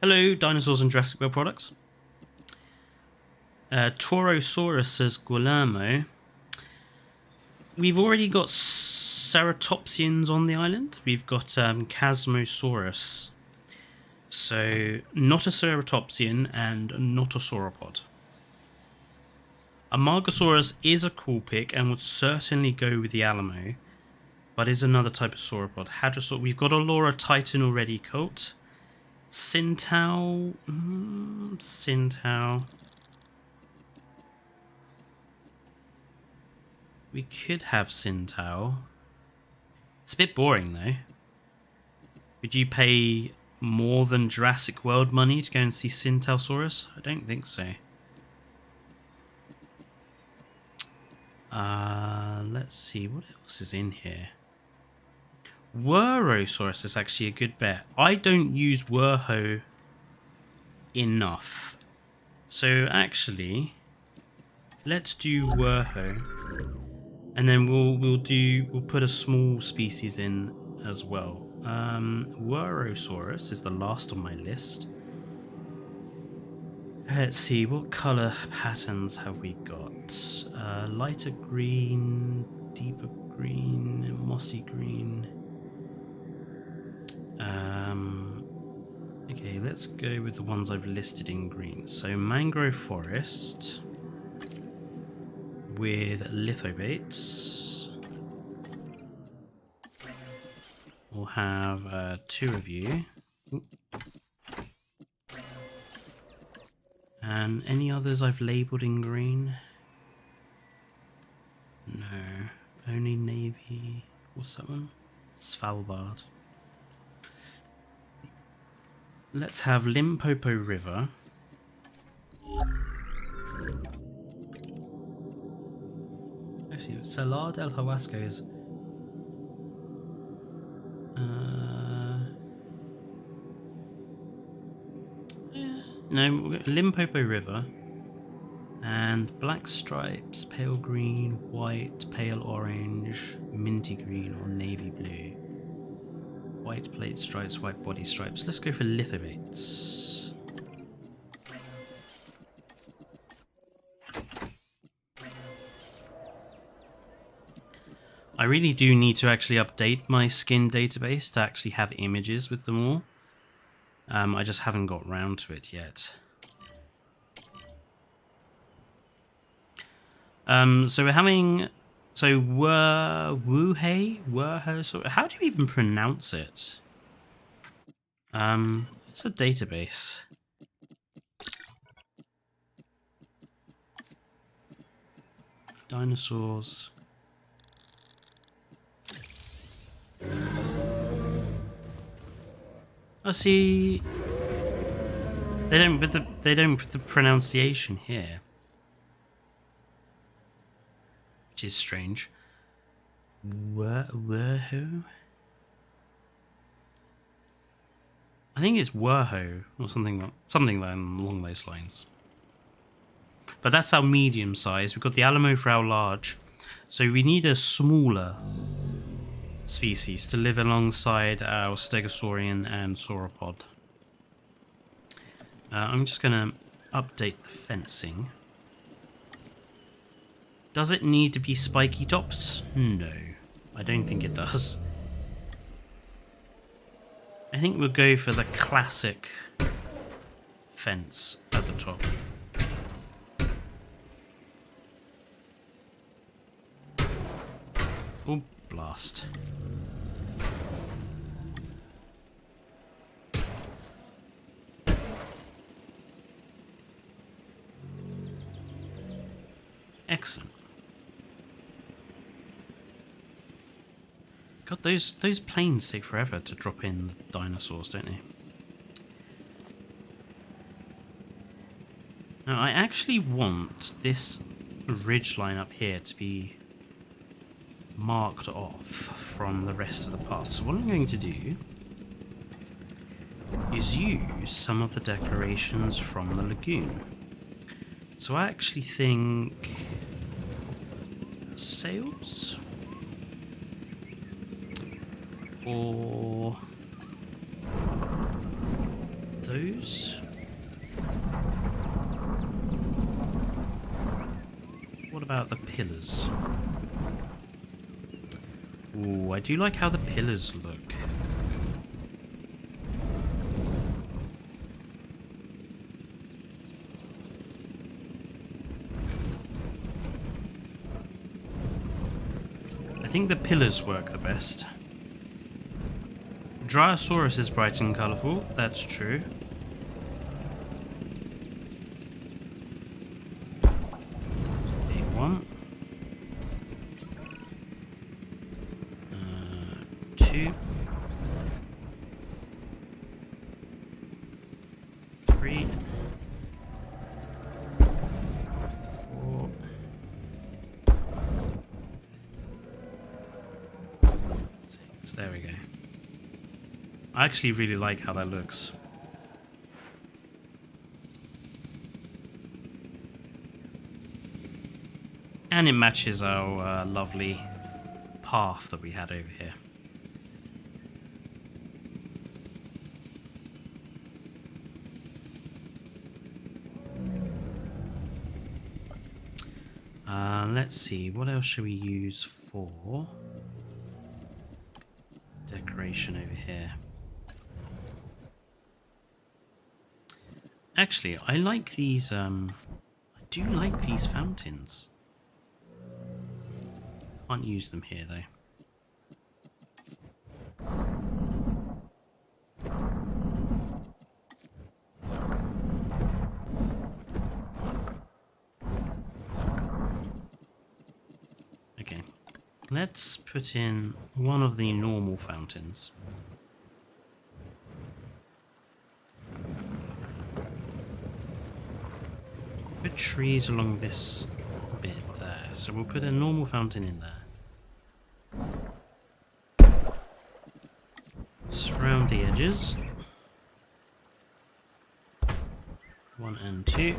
Hello, Dinosaurs and Jurassic World products. Torosaurus says Guillermo. We've already got ceratopsians on the island. We've got Chasmosaurus. So, not a ceratopsian and not a sauropod. Amargasaurus is a cool pick and would certainly go with the Alamo, but is another type of sauropod. Hadrosaur, we've got a Laura Titan already, Colt. Sintao. Sintao. We could have Sintao. It's a bit boring though. Would you pay more than Jurassic World money to go and see Sintaosaurus? I don't think so. Let's see, what else is in here? Wurosaurus is actually a good bet. I don't use Wurho enough. So actually, let's do Wurho. And then we'll put a small species in as well. Wurosaurus is the last on my list. Let's see, what colour patterns have we got? Lighter green, deeper green, mossy green. Okay, let's go with the ones I've listed in green. So mangrove forest with lithobates. We'll have 2 of you. And any others I've labelled in green? No, only navy. What's that one? Svalbard. Let's have Limpopo River. Actually, Salar del Huasco is... no, Limpopo River. And black stripes, pale green, white, pale orange, minty green, or navy blue. White plate stripes, white body stripes. Let's go for lithobates. I really do need to actually update my skin database to actually have images with them all. I just haven't got round to it yet. So we're having... So, Wuhe, so how do you even pronounce it? It's a database. Dinosaurs. Oh, see, they don't put the pronunciation here, which is strange. Wurho? I think it's Wurho or something along those lines. But that's our medium size. We've got the Alamo for our large, so we need a smaller species to live alongside our Stegosaurian and Sauropod. I'm just going to update the fencing. Does it need to be spiky tops? No, I don't think it does. I think we'll go for the classic fence at the top. Oh, blast. Excellent. God, those planes take forever to drop in dinosaurs, don't they? Now, I actually want this ridgeline up here to be marked off from the rest of the path. So what I'm going to do is use some of the decorations from the lagoon. So I actually think sails or those. What about the pillars? Ooh, I do like how the pillars look. I think the pillars work the best. Dryosaurus is bright and colourful, that's true. Big one. 2. 3. 4. 6. There we go. I actually really like how that looks. And it matches our lovely path that we had over here. Let's see, what else should we use for decoration over here? Actually, I like these, I do like these fountains. Can't use them here, though. Okay, let's put in one of the normal fountains. Put trees along this bit there, so we'll put a normal fountain in there. Surround the edges. 1 and 2.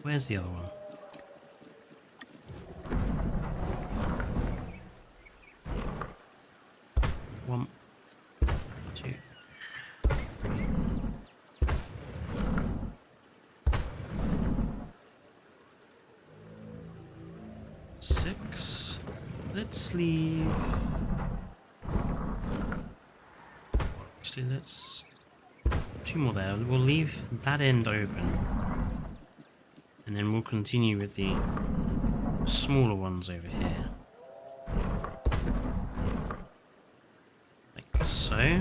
Where's the other one? One, two, three. Six. Let's leave. Actually, let's. Two more there. We'll leave that end open. And then we'll continue with the smaller ones over here. Like so.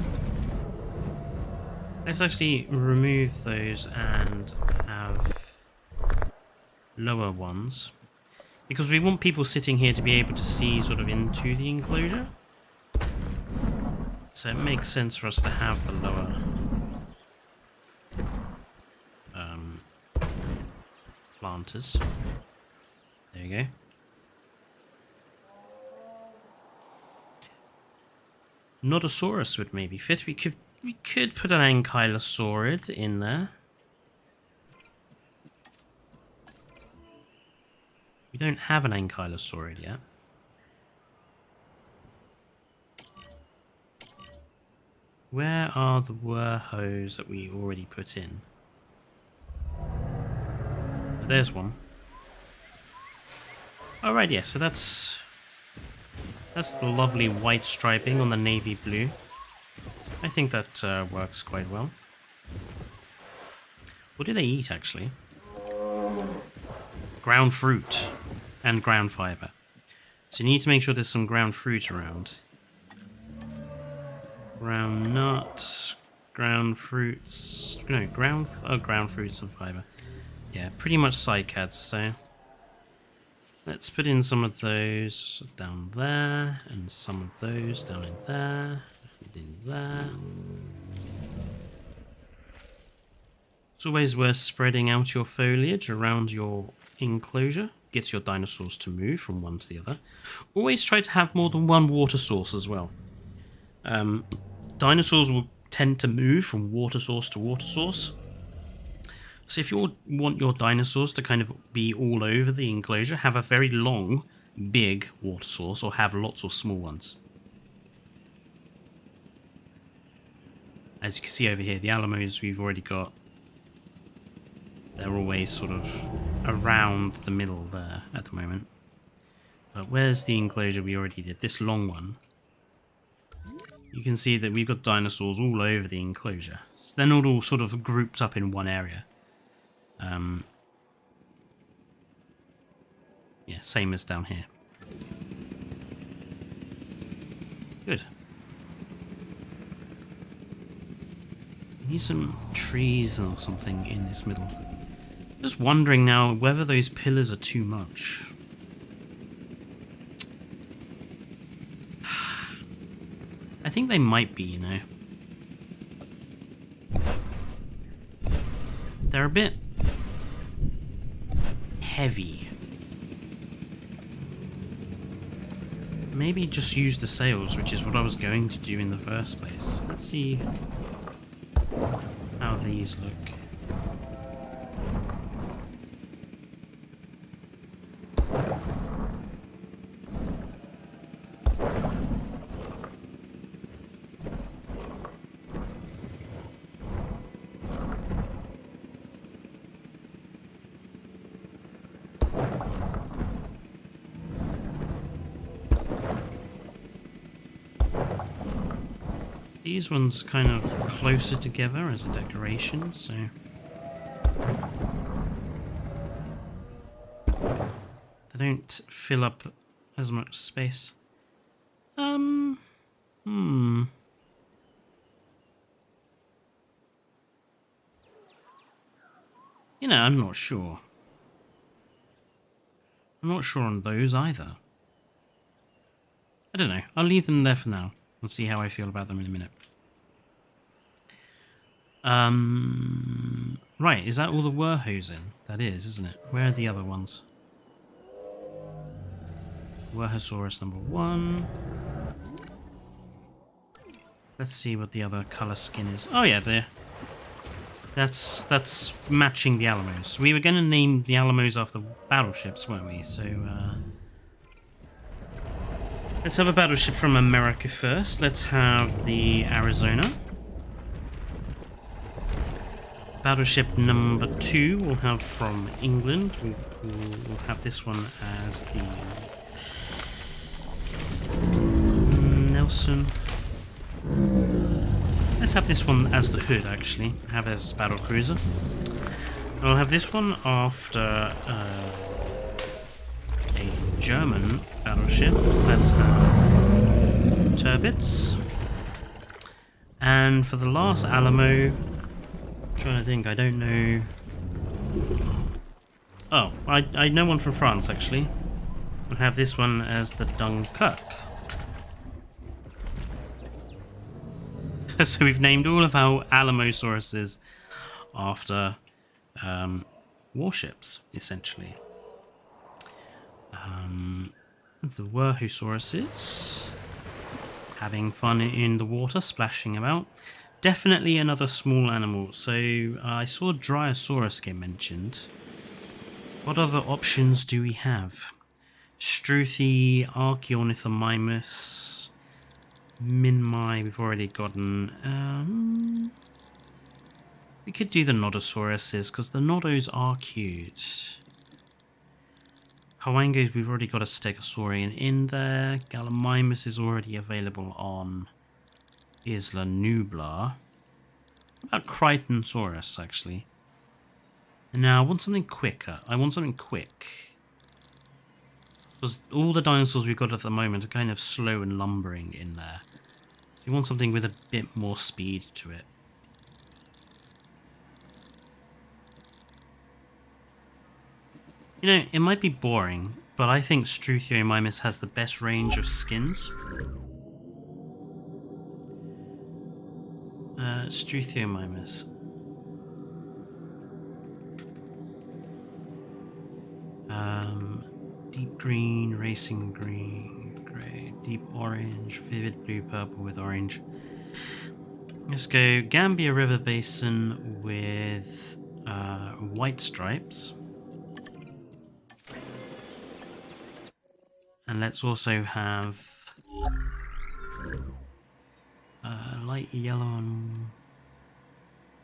Let's actually remove those and have lower ones. Because we want people sitting here to be able to see sort of into the enclosure. So it makes sense for us to have the lower planters. There you go. Nodosaurus would maybe fit. We could put an ankylosaurid in there. We don't have an ankylosaurid yet. Where are the werehos that we already put in? There's one. Oh, right, yeah, so that's the lovely white striping on the navy blue. I think that works quite well. What do they eat, actually? Ground fruit and ground fiber. So you need to make sure there's some ground fruit around. Ground nuts, ground fruits, no, ground fruits and fiber. Yeah, pretty much cycads, so let's put in some of those down there, and some of those down in there, and in there. It's always worth spreading out your foliage around your enclosure. Gets your dinosaurs to move from one to the other. Always try to have more than one water source as well. Dinosaurs will tend to move from water source to water source. So if you want your dinosaurs to kind of be all over the enclosure, have a very long, big water source, or have lots of small ones. As you can see over here, the Alamos we've already got, they're always sort of around the middle there at the moment. But where's the enclosure we already did? This long one. You can see that we've got dinosaurs all over the enclosure. So they're not all sort of grouped up in one area. Yeah, same as down here. Good. We need some trees or something in this middle. Just wondering now whether those pillars are too much. I think they might be, you know. They're a bit heavy. Maybe just use the sails, which is what I was going to do in the first place. Let's see how these look. These ones kind of closer together as a decoration, so they don't fill up as much space. You know, I'm not sure. I'm not sure on those either. I don't know. I'll leave them there for now. We'll see how I feel about them in a minute. Right, is that all the werehos in? That is, isn't it? Where are the other ones? Werehosaurus number 1. Let's see what the other colour skin is. Oh yeah, That's matching the Alamos. We were going to name the Alamos after battleships, weren't we? So let's have a battleship from America first. Let's have the Arizona. Battleship number 2 we'll have from England. We'll have this one as the Nelson. Let's have this one as the Hood, actually. Have it as battle cruiser. I'll have this one after a German battleship. Let's have Turbits. And for the last Alamo, I'm trying to think, I don't know. Oh, I know one from France, actually. We'll have this one as the Dunkirk. So we've named all of our Alamosauruses after warships, essentially. The Wurhosauruses, having fun in the water, splashing about. Definitely another small animal. So I saw Dryosaurus get mentioned. What other options do we have? Struthi, Archaeornithomimus, Minmi, we've already gotten. We could do the Nodosauruses, because the Nodos are cute. Hawangos, we've already got a Stegosaurian in there. Gallimimus is already available on Isla Nublar. What about Crichtonsaurus, actually? Now, I want something quicker. I want something quick. Because all the dinosaurs we've got at the moment are kind of slow and lumbering in there. So you want something with a bit more speed to it. You know, it might be boring, but I think Struthiomimus has the best range of skins. Struthiomimus. Deep green, racing green, grey, deep orange, vivid blue, purple with orange. Let's go Gambia River Basin with white stripes. And let's also have light yellow and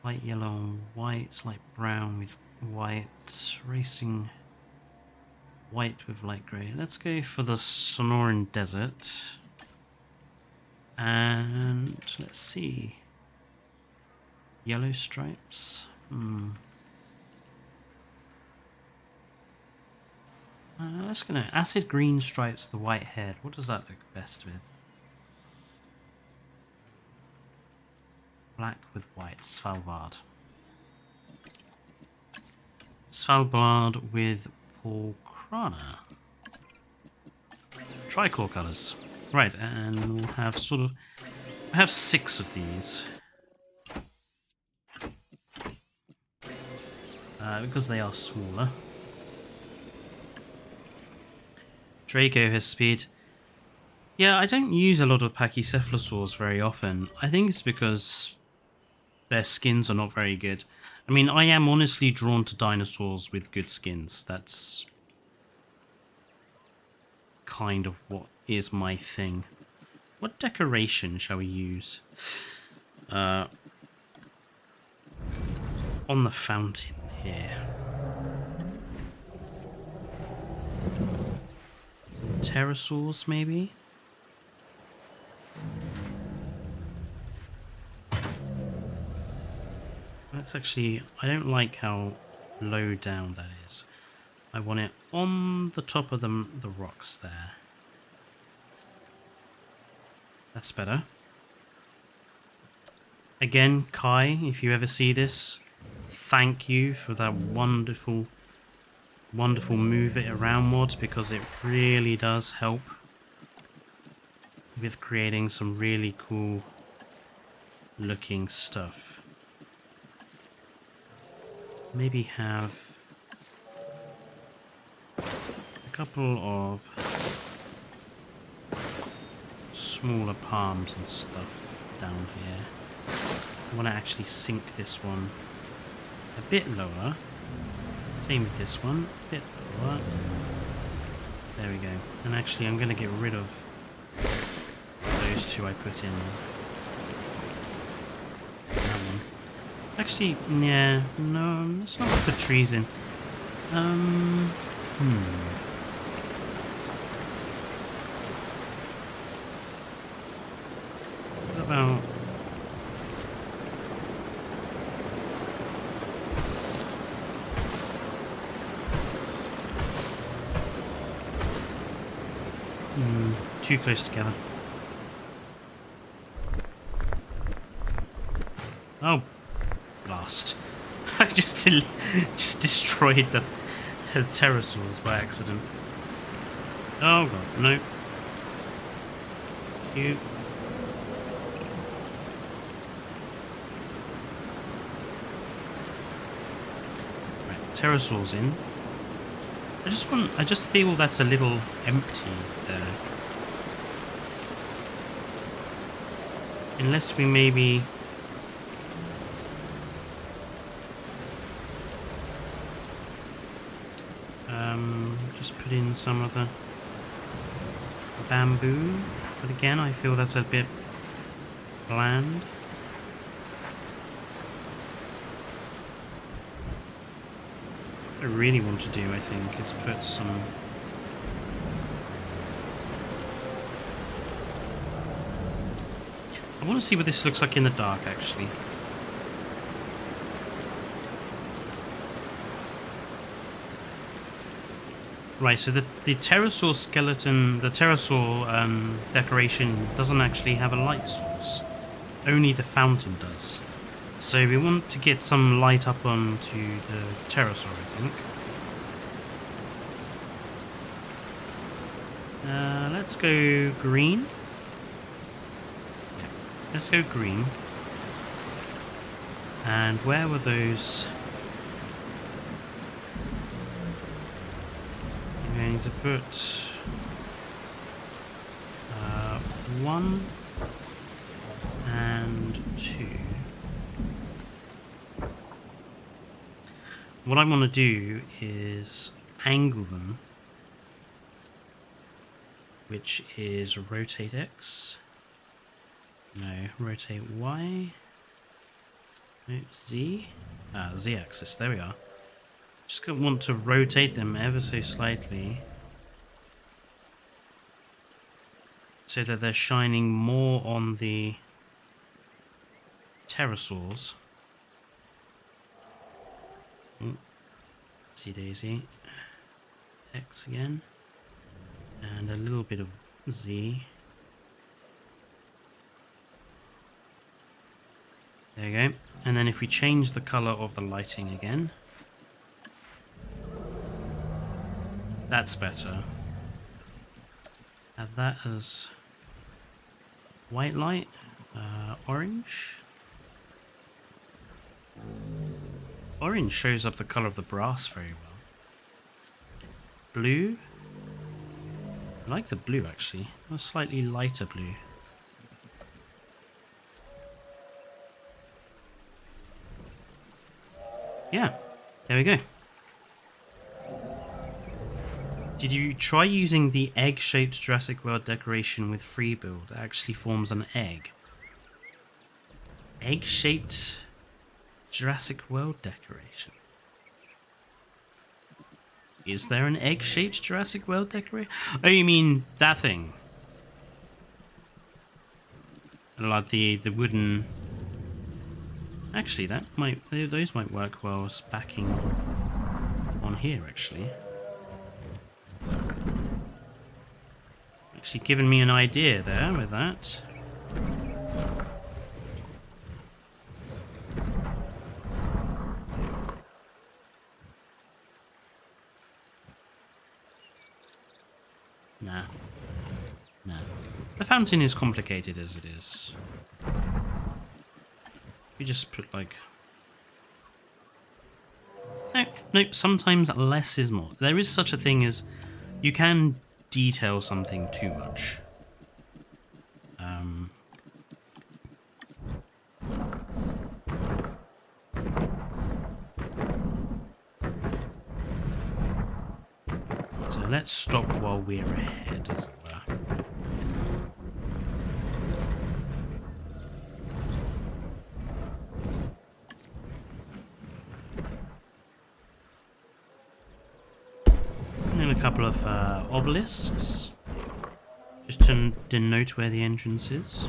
white, light brown with white, racing white with light grey. Let's go for the Sonoran Desert. And let's see. Yellow stripes. Let's go acid green stripes, the white head. What does that look best with? Black with white. Svalbard. Svalbard with Polkrana. Tricolor colours. Right, and we'll have we'll have 6 of these. Because they are smaller. Draco has speed. Yeah, I don't use a lot of Pachycephalosaurs very often. I think it's because their skins are not very good. I mean, I am honestly drawn to dinosaurs with good skins. That's kind of what is my thing. What decoration shall we use? On the fountain here. Pterosaurs, maybe? That's actually... I don't like how low down that is. I want it on the top of the rocks there. That's better. Again, Kai, if you ever see this, thank you for that wonderful move it around mod, because it really does help with creating some really cool looking stuff. Maybe have a couple of smaller palms and stuff down here. I want to actually sink this one a bit lower. Same with this one, a bit lower. There we go. And actually I'm going to get rid of those two I put in. That one. Actually, yeah, no, let's not put trees in. What about... too close together. Oh, blast. I just destroyed the pterosaurs by accident. Oh god, no. You. Right, pterosaurs in. I just feel that's a little empty there. Unless we maybe... just put in some of the bamboo. But again, I feel that's a bit bland. What I really want to do, I think, is put some... I want to see what this looks like in the dark, actually. Right, so the pterosaur skeleton, the pterosaur decoration doesn't actually have a light source. Only the fountain does. So we want to get some light up onto the pterosaur, I think. Let's go green. Let's go green. And where were those? I'm going to put 1 and 2. What I want to do is angle them, which is rotate X. No, rotate Y. No, Z. Z-axis, there we are. Just gonna want to rotate them ever so slightly so that they're shining more on the pterosaurs. See daisy. X again. And a little bit of Z. There you go. And then if we change the color of the lighting again, that's better. Add that as white light, orange. Orange shows up the color of the brass very well. Blue. I like the blue actually. A slightly lighter blue. Yeah, there we go. Did you try using the egg-shaped Jurassic World decoration with free build? It actually forms an egg. Egg-shaped Jurassic World decoration. Is there an egg-shaped Jurassic World decoration? Oh, you mean that thing? Like the wooden... Actually, those might work well as backing on here, actually. Actually given me an idea there with that. Nah. The fountain is complicated as it is. We just put like... No, sometimes less is more. There is such a thing as you can detail something too much. let's stop while we're ahead, as it were. And then a couple of obelisks, just to denote where the entrance is.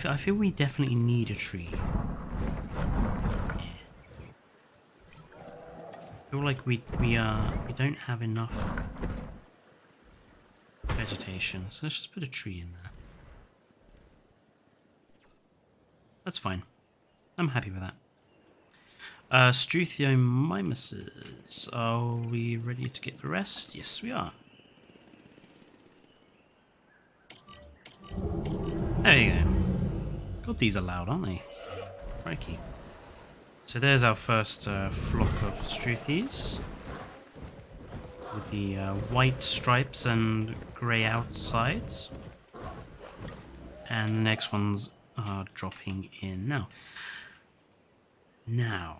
I feel we definitely need a tree. Yeah. I feel like we don't have enough vegetation, so let's just put a tree in there. That's fine. I'm happy with that. Struthiomimuses. Are we ready to get the rest? Yes, we are. There you go. God, these are loud, aren't they? Crikey. So there's our first flock of Struthies. With the white stripes and grey outsides. And the next ones are dropping in now.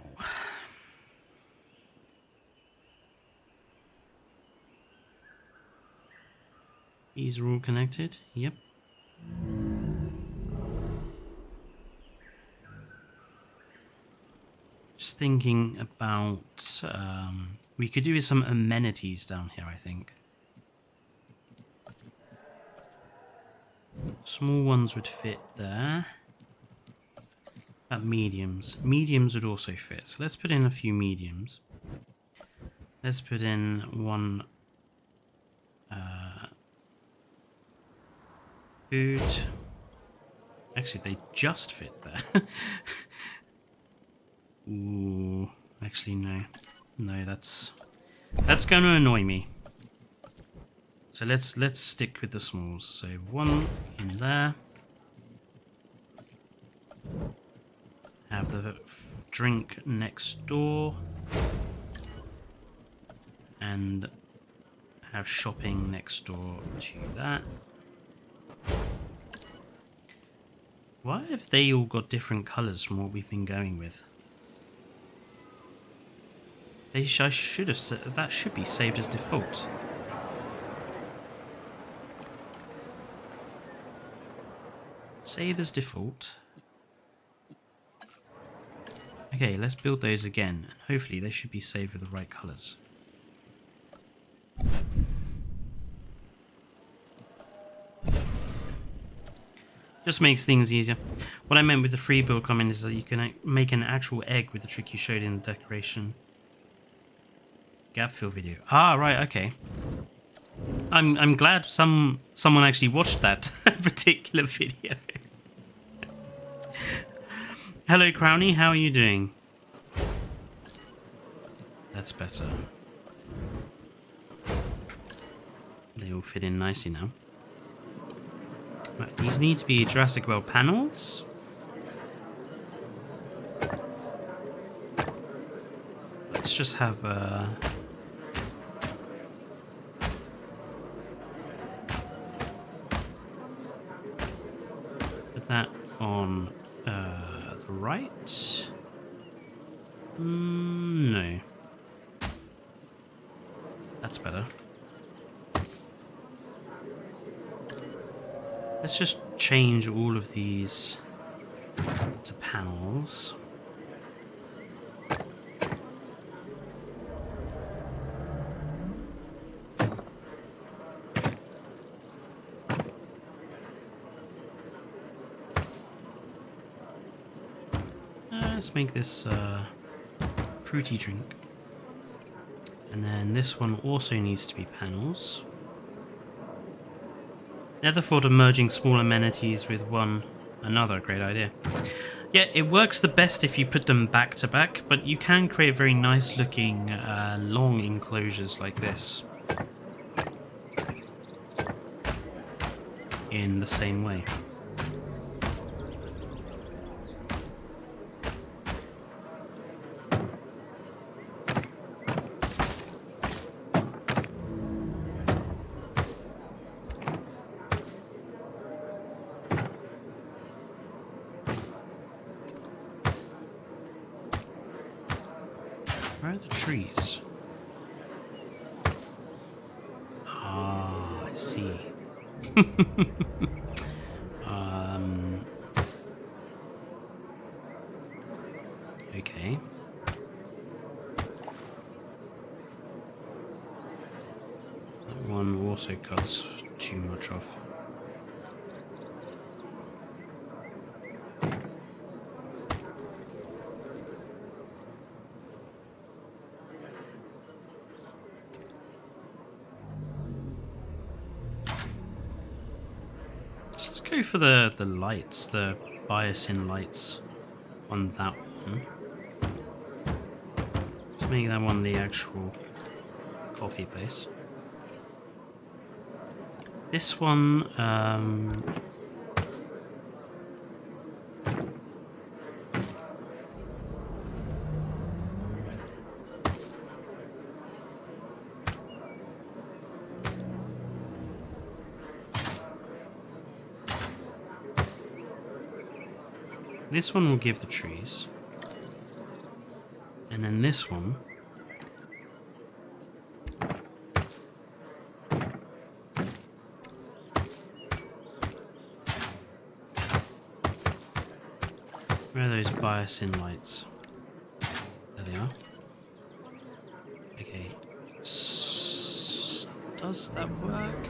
These are all connected. Yep. Just thinking about, we could do some amenities down here, I think. Small ones would fit there. Mediums. Mediums would also fit. So let's put in a few mediums. Let's put in one food. Actually, they just fit there. Ooh, actually no. No, that's going to annoy me. So let's stick with the smalls. So one in there. Have the drink next door. And have shopping next door to that. Why have they all got different colours from what we've been going with? I should have said that should be saved as default. Save as default. Okay, let's build those again, and hopefully they should be saved with the right colours. Just makes things easier. What I meant with the free build comment is that you can make an actual egg with the trick you showed in the decoration gap fill video. Ah, right, okay. I'm glad someone actually watched that particular video. Hello, Crowny. How are you doing? That's better. They all fit in nicely now. Right, these need to be Jurassic World panels. Let's just have put that on the right. No. That's better. Let's just change all of these to panels. Let's make this fruity drink. And then this one also needs to be panels. Never thought of merging small amenities with one another. Great idea. Yeah, it works the best if you put them back to back, but you can create very nice looking long enclosures like this in the same way. Where are the trees? Ah, I see. Okay. That one also cuts too much off. Let's go for the lights, the bias in lights on that one. Let's make that one the actual coffee place. This one, this one will give the trees. And then this one where are those bias in lights? There they are. Okay. Does that work?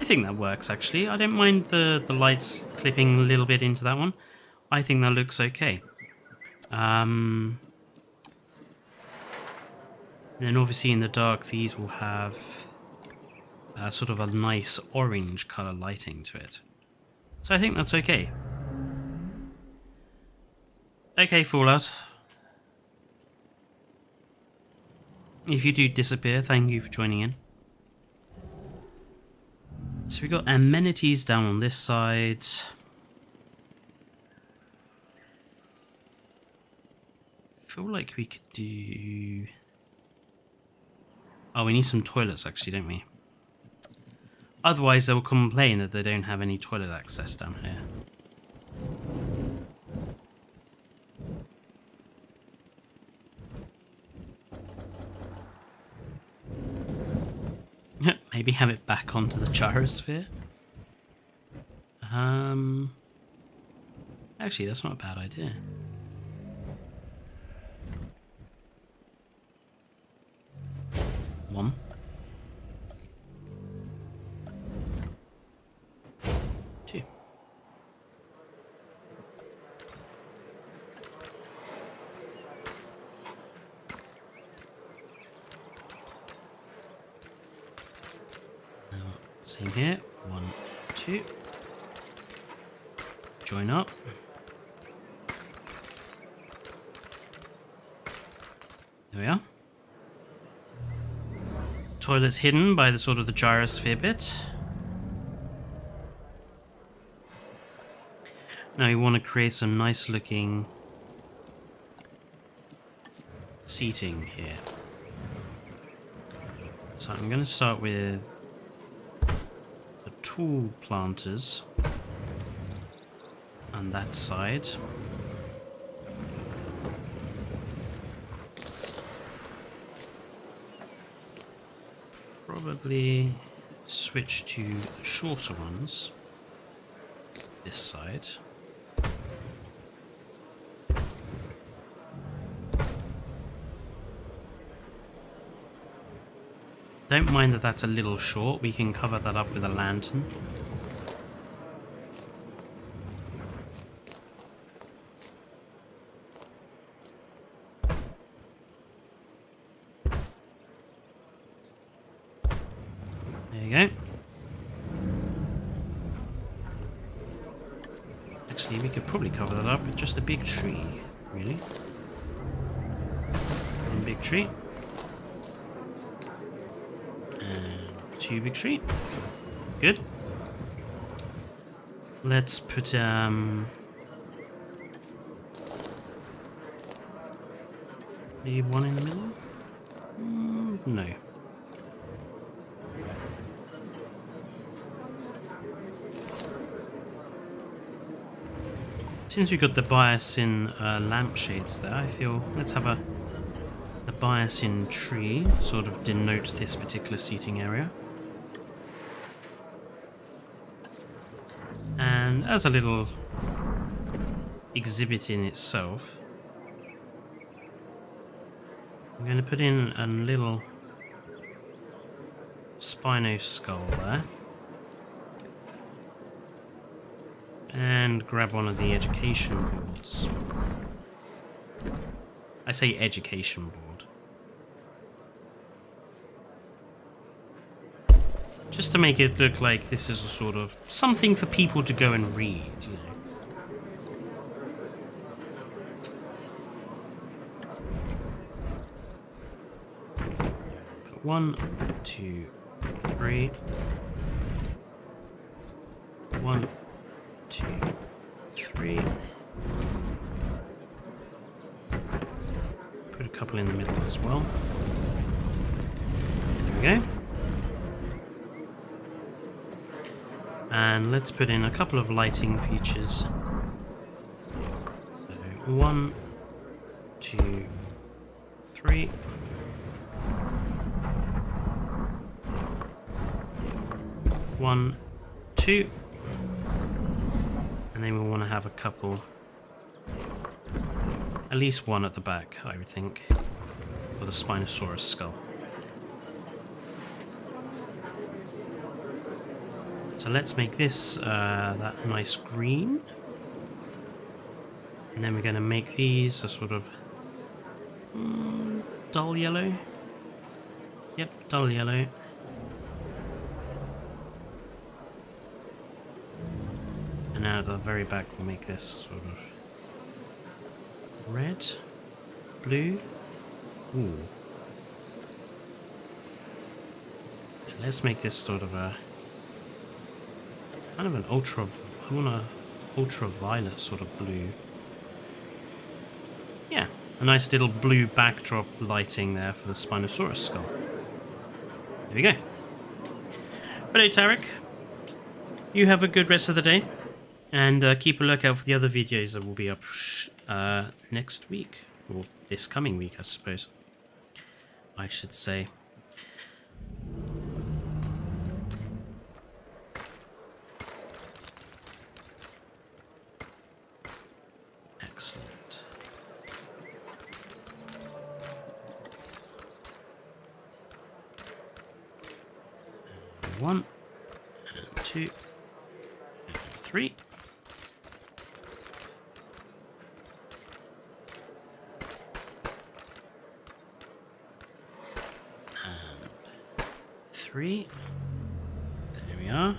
I think that works actually. I don't mind the lights clipping a little bit into that one. I think that looks okay. Then obviously in the dark these will have sort of a nice orange colour lighting to it. So I think that's okay. Okay, Fallout. If you do disappear, thank you for joining in. So we've got amenities down on this side. I feel like we could do... Oh, we need some toilets actually, don't we? Otherwise they'll complain that they don't have any toilet access down here. Maybe have it back onto the gyrosphere. Actually, that's not a bad idea. One. Two. Same here. 1, 2. Join up. There we are. Toilet's hidden by the sort of the gyrosphere bit. Now you want to create some nice looking seating here. So I'm going to start with the tool planters on that side. Probably switch to the shorter ones this side. Don't mind that that's a little short, we can cover that up with a lantern. There you go. Actually, we could probably cover that up with just a big tree, really. One big tree. And 2 big tree. Good. Let's put maybe one in the middle? No. Since we've got the bias in lampshades there, I feel let's have The bias in tree sort of denotes this particular seating area. And as a little exhibit in itself, I'm going to put in a little Spino skull there. And grab one of the education boards. I say education board. Just to make it look like this is a sort of something for people to go and read, you know. Put 1, 2, 3. 1, 2, 3. Put a couple in the middle as well. There we go. And let's put in a couple of lighting features. So 1, 2, 3. 1, 2. And then we want to have a couple, at least one at the back, I would think, for the Spinosaurus skull. So let's make this that nice green. And then we're going to make these a sort of dull yellow. Yep, dull yellow. And now at the very back we'll make this sort of red, blue. Ooh. And let's make this sort of a kind of an I want a ultraviolet sort of blue. Yeah, a nice little blue backdrop lighting there for the Spinosaurus skull. There we go. Right, Tarek, you have a good rest of the day, and keep a lookout for the other videos that will be up next week, or this coming week, I suppose I should say. Excellent. And 1, and 2, and 3. And 3. There we are.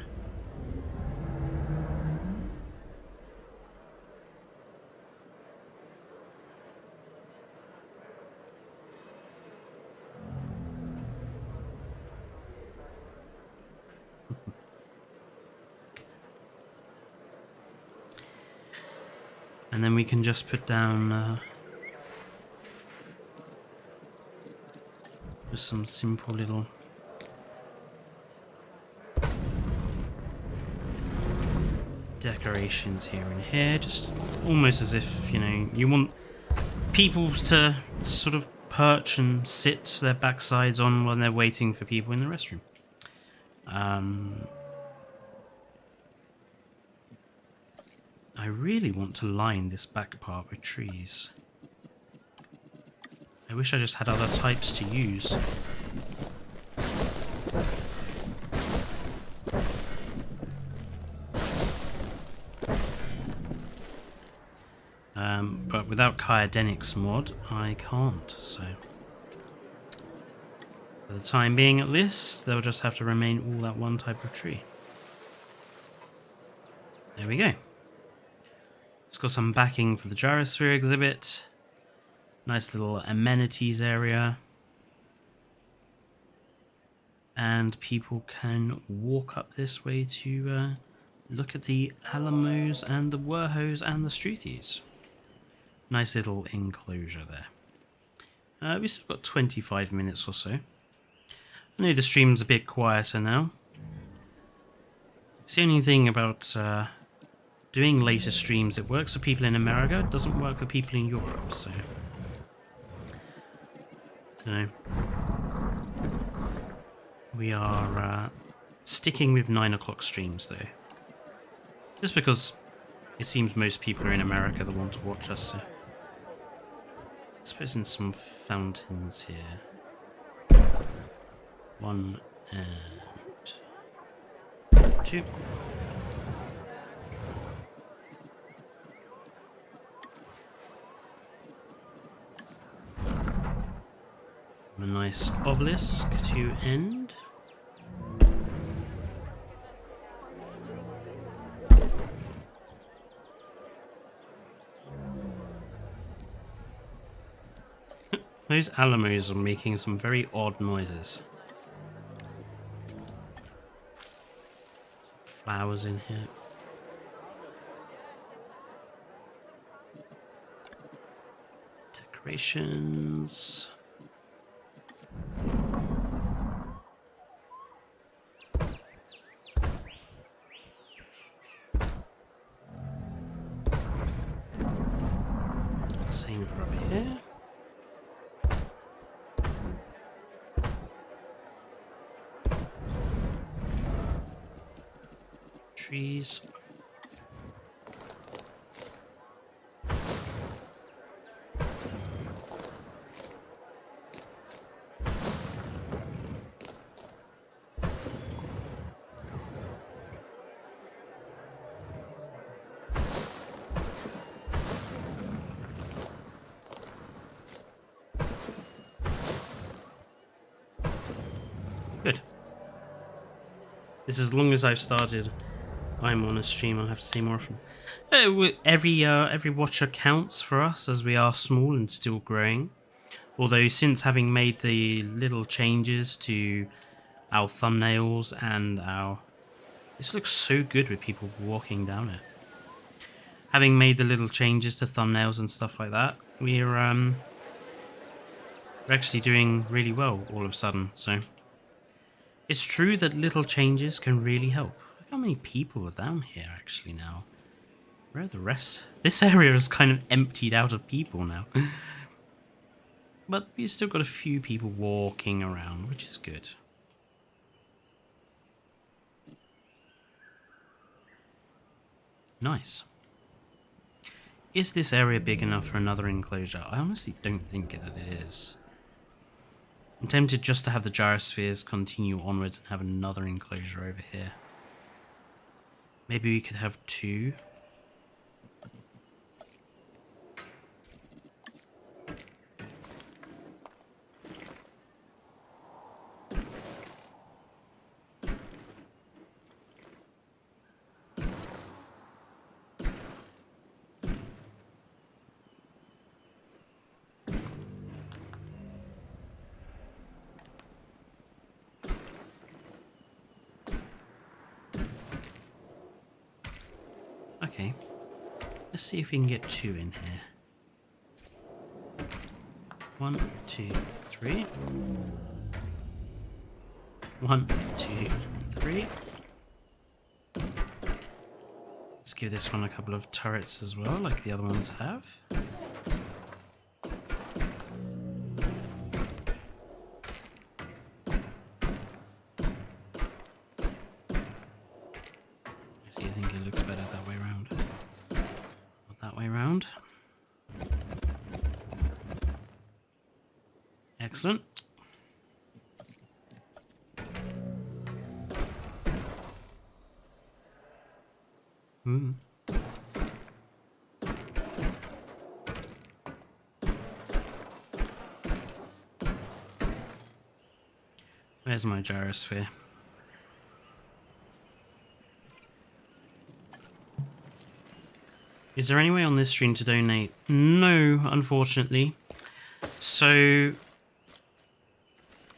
And then we can just put down just some simple little decorations here and here, just almost as if, you know, you want people to sort of perch and sit their backsides on when they're waiting for people in the restroom. I really want to line this back part with trees. I wish I just had other types to use. But without Kyodenics mod, I can't, so... For the time being at least, they'll just have to remain all that one type of tree. There we go. It's got some backing for the gyrosphere exhibit. Nice little amenities area. And people can walk up this way to look at the Alamos and the Werhos and the Struthies. Nice little enclosure there. We've still got 25 minutes or so. I know the stream's a bit quieter now. It's the only thing about doing later streams. It works for people in America, it doesn't work for people in Europe, so... No. We are sticking with 9 o'clock streams, though. Just because it seems most people are in America that want to watch us, so... Let's put in some fountains here. 1 and 2. A nice obelisk to end. Those alamos are making some very odd noises. Some flowers in here. Decorations. Same for over here. Trees. Good. This is as long as I've started. I'm on a stream. I'll have to say more often. Every watcher counts for us, as we are small and still growing. Although since having made the little changes to our thumbnails and our... This looks so good with people walking down it. Having made the little changes to thumbnails and stuff like that, we're actually doing really well all of a sudden. So it's true that little changes can really help. Look how many people are down here actually now. Where are the rest? This area is kind of emptied out of people now. But we've still got a few people walking around, which is good. Nice. Is this area big enough for another enclosure? I honestly don't think that it is. I'm tempted just to have the gyrospheres continue onwards and have another enclosure over here. Maybe we could have 2. Okay, let's see if we can get 2 in here. 1, 2, 3. 1, 2, 3. Let's give this one a couple of turrets as well, like the other ones have. Do you think it looks better that way around? Not that way around. Excellent. Where's my gyrosphere? Is there any way on this stream to donate? No, unfortunately. So,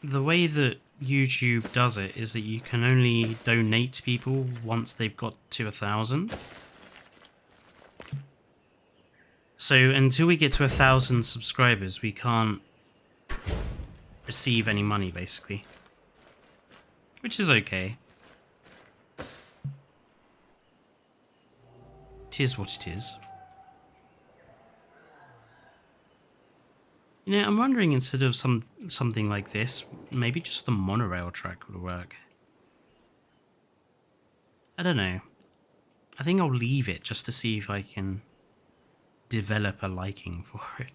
the way that YouTube does it is that you can only donate to people once they've got to 1,000. So until we get to 1,000 subscribers, we can't receive any money, basically. Which is okay. It is what it is. You know, I'm wondering instead of something like this, maybe just the monorail track would work. I don't know. I think I'll leave it just to see if I can develop a liking for it.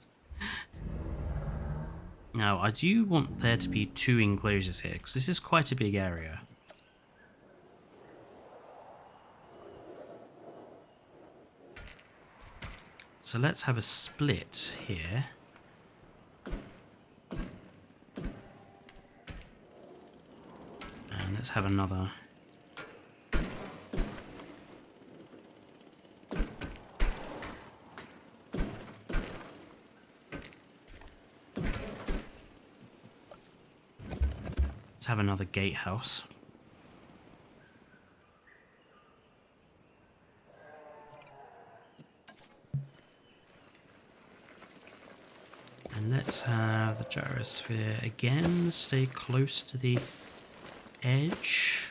Now, I do want there to be 2 enclosures here, because this is quite a big area. So let's have a split here. And let's have another. Let's have another gatehouse. And let's have the gyrosphere again stay close to the edge.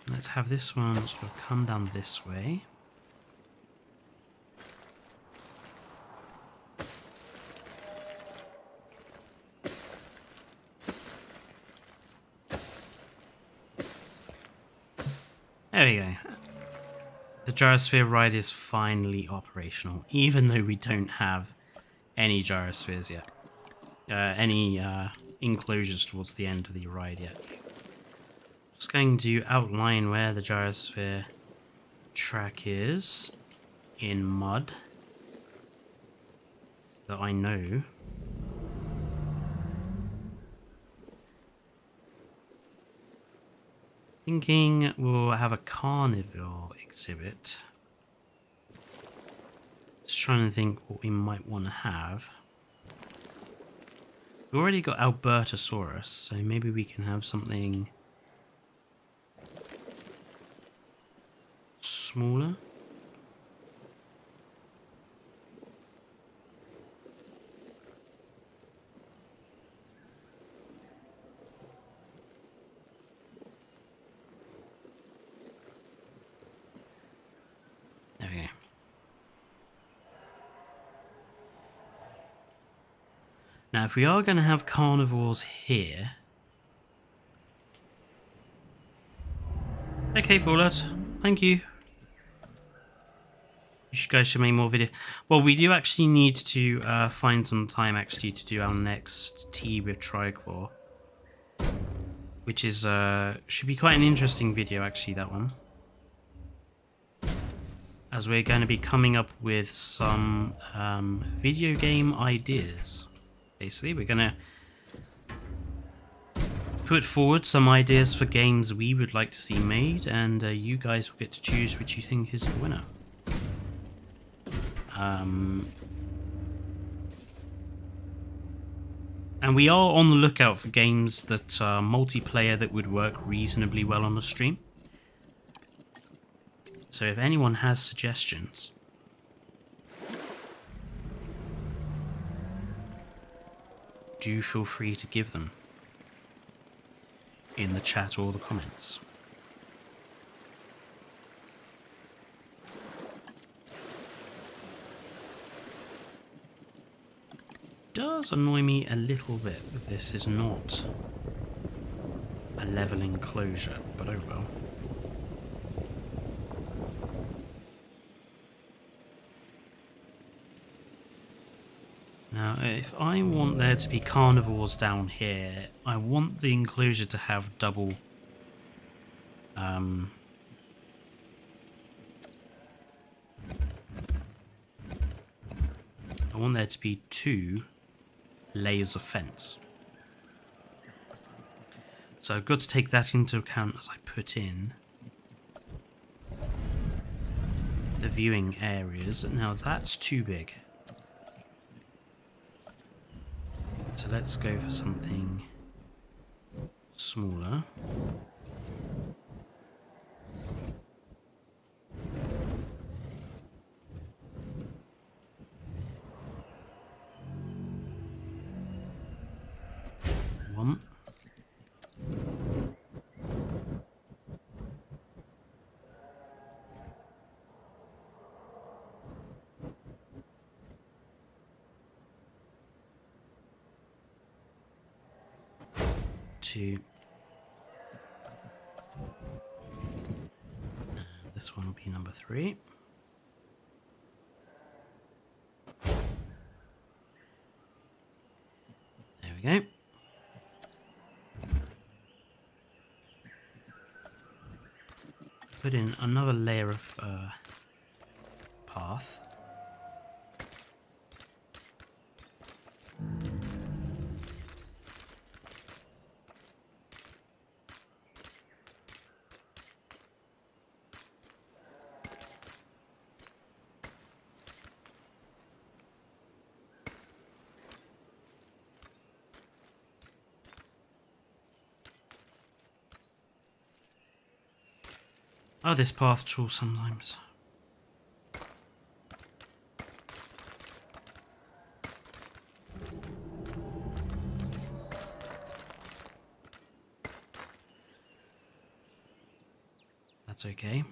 Let's have this one sort of come down this way. There we go. The gyrosphere ride is finally operational, even though we don't have any gyrospheres yet. Any enclosures towards the end of the ride yet. Just going to outline where the gyrosphere track is in mud, so that I know. Thinking we'll have a carnival exhibit. Just trying to think what we might want to have. We've already got Albertosaurus, so maybe we can have something smaller. There we go. Now, if we are going to have carnivores here... Okay, Fallout. Thank you. You guys should make more videos. Well, we do actually need to find some time, actually, to do our next tea with Triclaw. Which is, should be quite an interesting video, actually, that one. As we're going to be coming up with some video game ideas. Basically, we're going to put forward some ideas for games we would like to see made, and you guys will get to choose which you think is the winner. And we are on the lookout for games that are multiplayer that would work reasonably well on the stream. So if anyone has suggestions, do feel free to give them in the chat or the comments. Does annoy me a little bit that this is not a level enclosure, but oh well. Now, if I want there to be carnivores down here, I want the enclosure to have double I want there to be 2 layers of fence. So I've got to take that into account as I put in the viewing areas. Now that's too big. So let's go for something smaller. One. 2. And this one will be number 3. There we go. Put in another layer of path. Oh, this path tool sometimes. That's okay.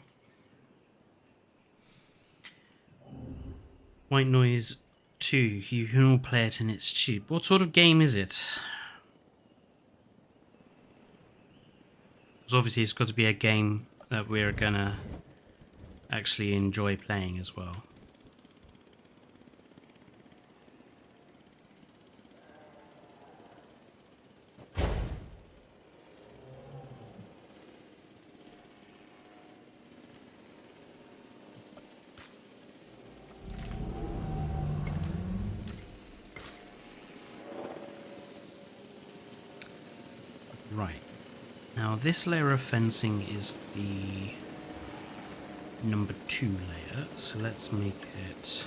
White Noise 2. You can all play it and it's cheap. What sort of game is it? Because obviously it's got to be a game that we're gonna actually enjoy playing as well. Right. Now this layer of fencing is the number 2 layer, so let's make it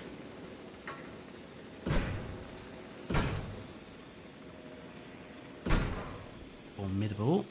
formidable.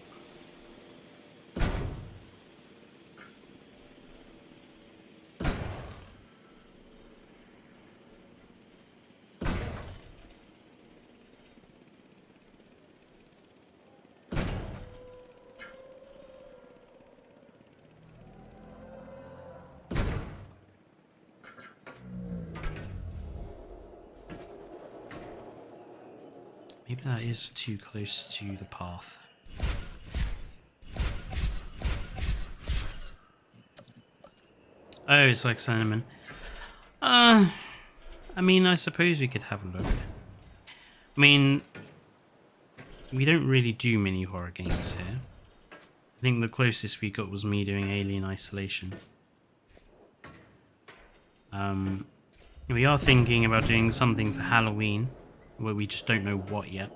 Maybe that is too close to the path. Oh, it's like cinnamon. I mean, I suppose we could have a look. I mean, we don't really do many horror games here. I think the closest we got was me doing Alien Isolation. We are thinking about doing something for Halloween, where we just don't know what yet.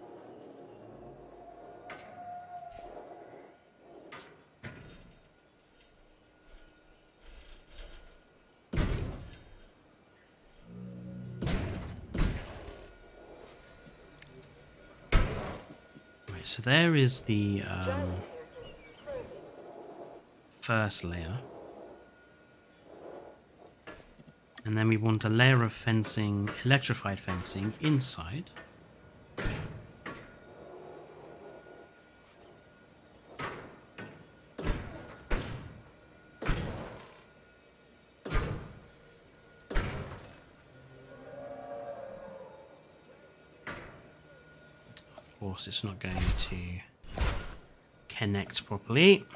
Right, so there is the first layer. And then we want a layer of fencing, electrified fencing, inside. Of course, it's not going to connect properly.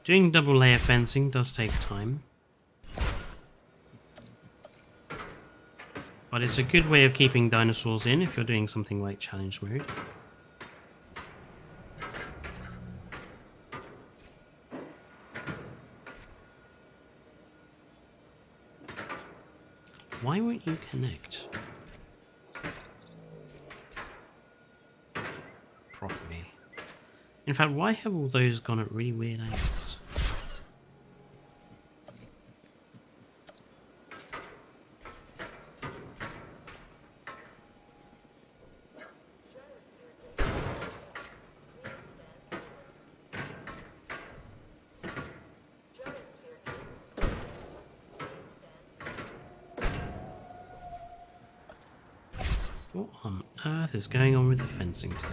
Doing double layer fencing does take time, but it's a good way of keeping dinosaurs in if you're doing something like challenge mode. Why won't you connect properly? In fact, why have all those gone at really weird angles? What on earth is going on with the fencing today?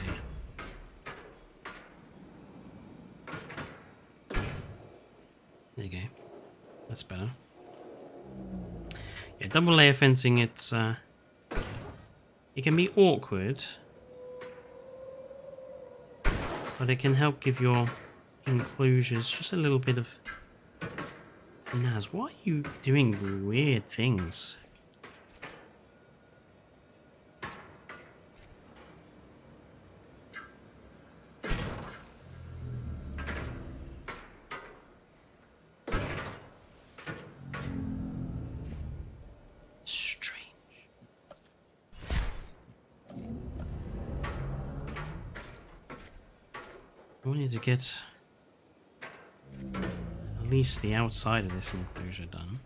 There you go. That's better. Yeah, double layer fencing, it can be awkward, but it can help give your enclosures just a little bit of Naz. Why are you doing weird things? I wanted to get at least the outside of this enclosure done.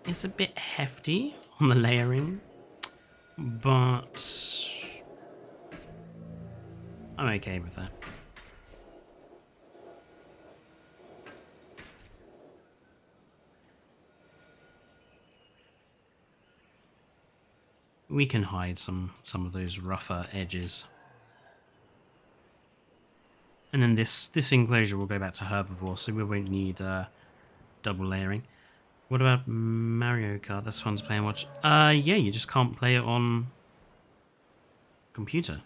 It's a bit hefty on the layering, but I'm okay with that. We can hide some of those rougher edges. And then this enclosure will go back to herbivore, so we won't need double layering. What about Mario Kart? This one's playing watch. Yeah, you just can't play it on computer.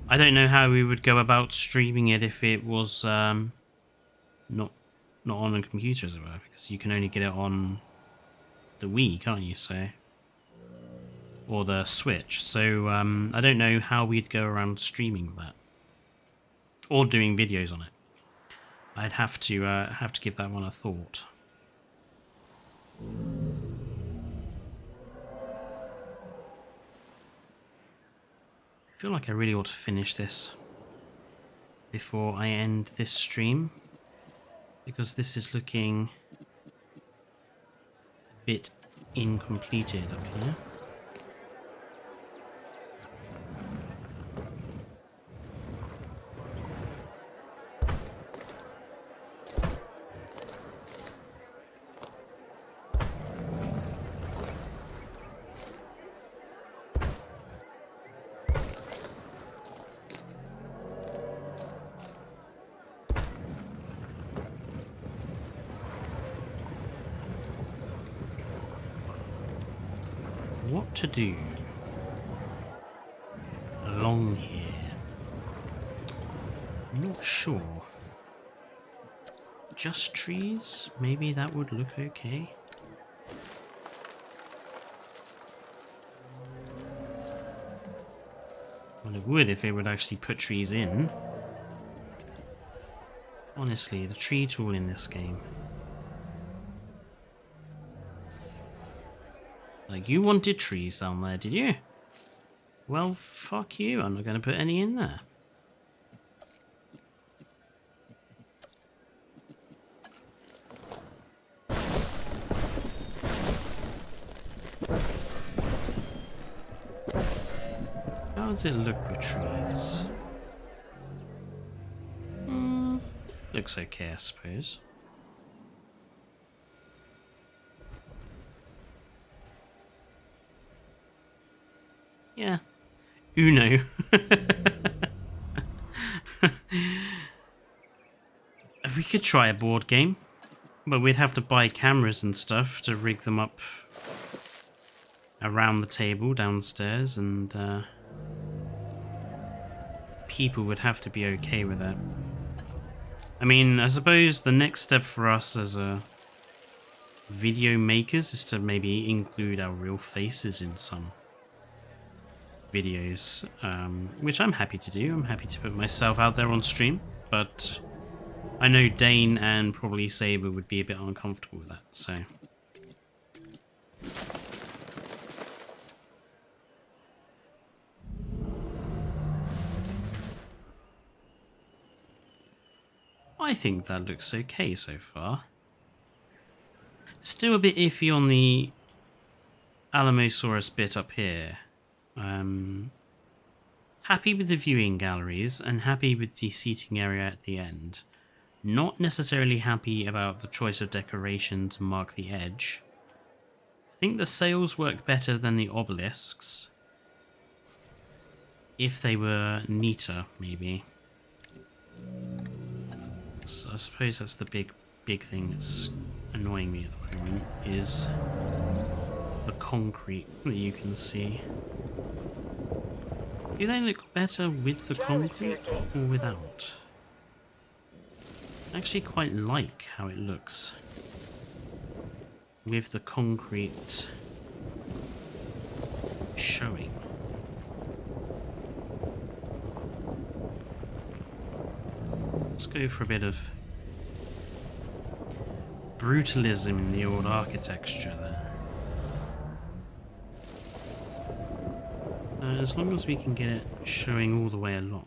I don't know how we would go about streaming it if it was not on a computer, as it were, because you can only get it on the Wii, can't you? So, or the Switch. So I don't know how we'd go around streaming that or doing videos on it. I'd have to give that one a thought. I feel like I really ought to finish this before I end this stream, because this is looking a bit incompleted up here. What to do along here? I'm not sure. Just trees? Maybe that would look okay. Well, it would if it would actually put trees in. Honestly, the tree tool in this game. Like, you wanted trees down there, did you? Well, fuck you. I'm not going to put any in there. How does it look with trees? Looks okay, I suppose. Yeah. Uno. We could try a board game, but we'd have to buy cameras and stuff to rig them up around the table downstairs, and people would have to be okay with that. I mean, I suppose the next step for us as a video makers is to maybe include our real faces in some videos, which I'm happy to do. I'm happy to put myself out there on stream, but I know Dane and probably Saber would be a bit uncomfortable with that, so. I think that looks okay so far. Still a bit iffy on the Alamosaurus bit up here. Happy with the viewing galleries and happy with the seating area at the end. Not necessarily happy about the choice of decoration to mark the edge. I think the sails work better than the obelisks. If they were neater, maybe. So I suppose that's the big thing that's annoying me at the moment, is the concrete that you can see. Do they look better with the concrete or without? I actually quite like how it looks with the concrete showing. Let's go for a bit of brutalism in the old architecture there. As long as we can get it showing all the way along.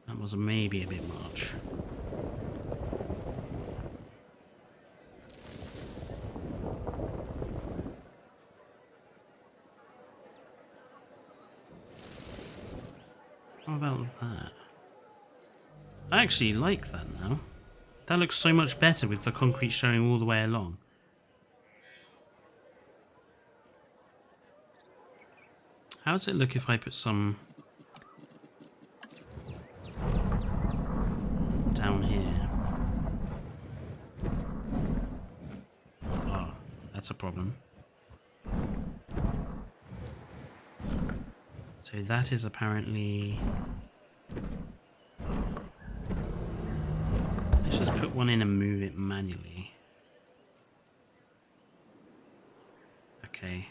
That was maybe a bit much. How about that? I actually like that now. That looks so much better with the concrete showing all the way along. How does it look if I put some down here? Oh, that's a problem. So that is apparently... Let's just put one in and move it manually. Okay.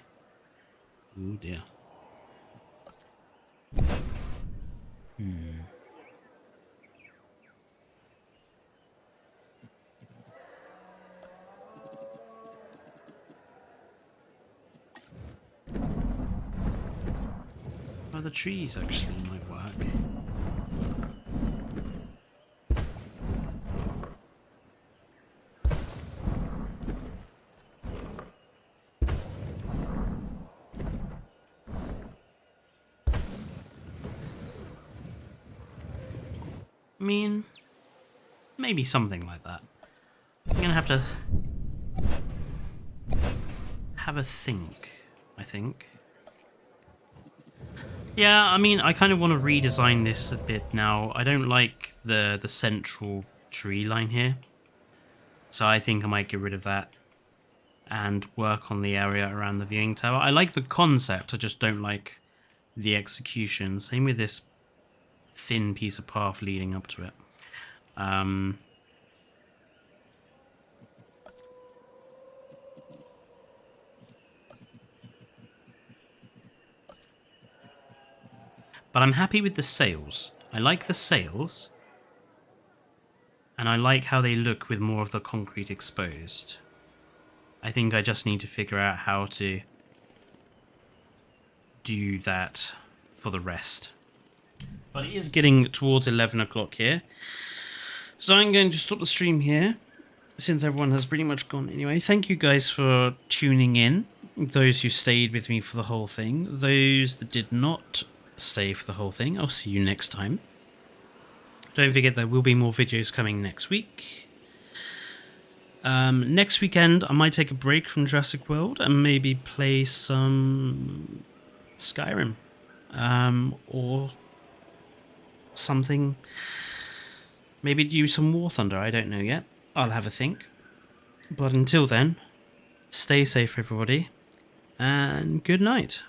Oh dear. Oh, the trees actually might work. I mean, maybe something like that. I'm gonna have to have a think, I think. Yeah, I mean, I kind of want to redesign this a bit now. I don't like the central tree line here. So I think I might get rid of that and work on the area around the viewing tower. I like the concept, I just don't like the execution. Same with this thin piece of path leading up to it. But I'm happy with the sails. I like the sails. And I like how they look with more of the concrete exposed. I think I just need to figure out how to do that for the rest. But it is getting towards 11 o'clock here. So I'm going to stop the stream here, since everyone has pretty much gone anyway. Thank you guys for tuning in. Those who stayed with me for the whole thing. Those that did not stay for the whole thing, I'll see you next time. Don't forget there will be more videos coming next week. Next weekend I might take a break from Jurassic World and maybe play some Skyrim. Or something. Maybe do some War Thunder, I don't know yet. I'll have a think. But until then, stay safe everybody, and good night.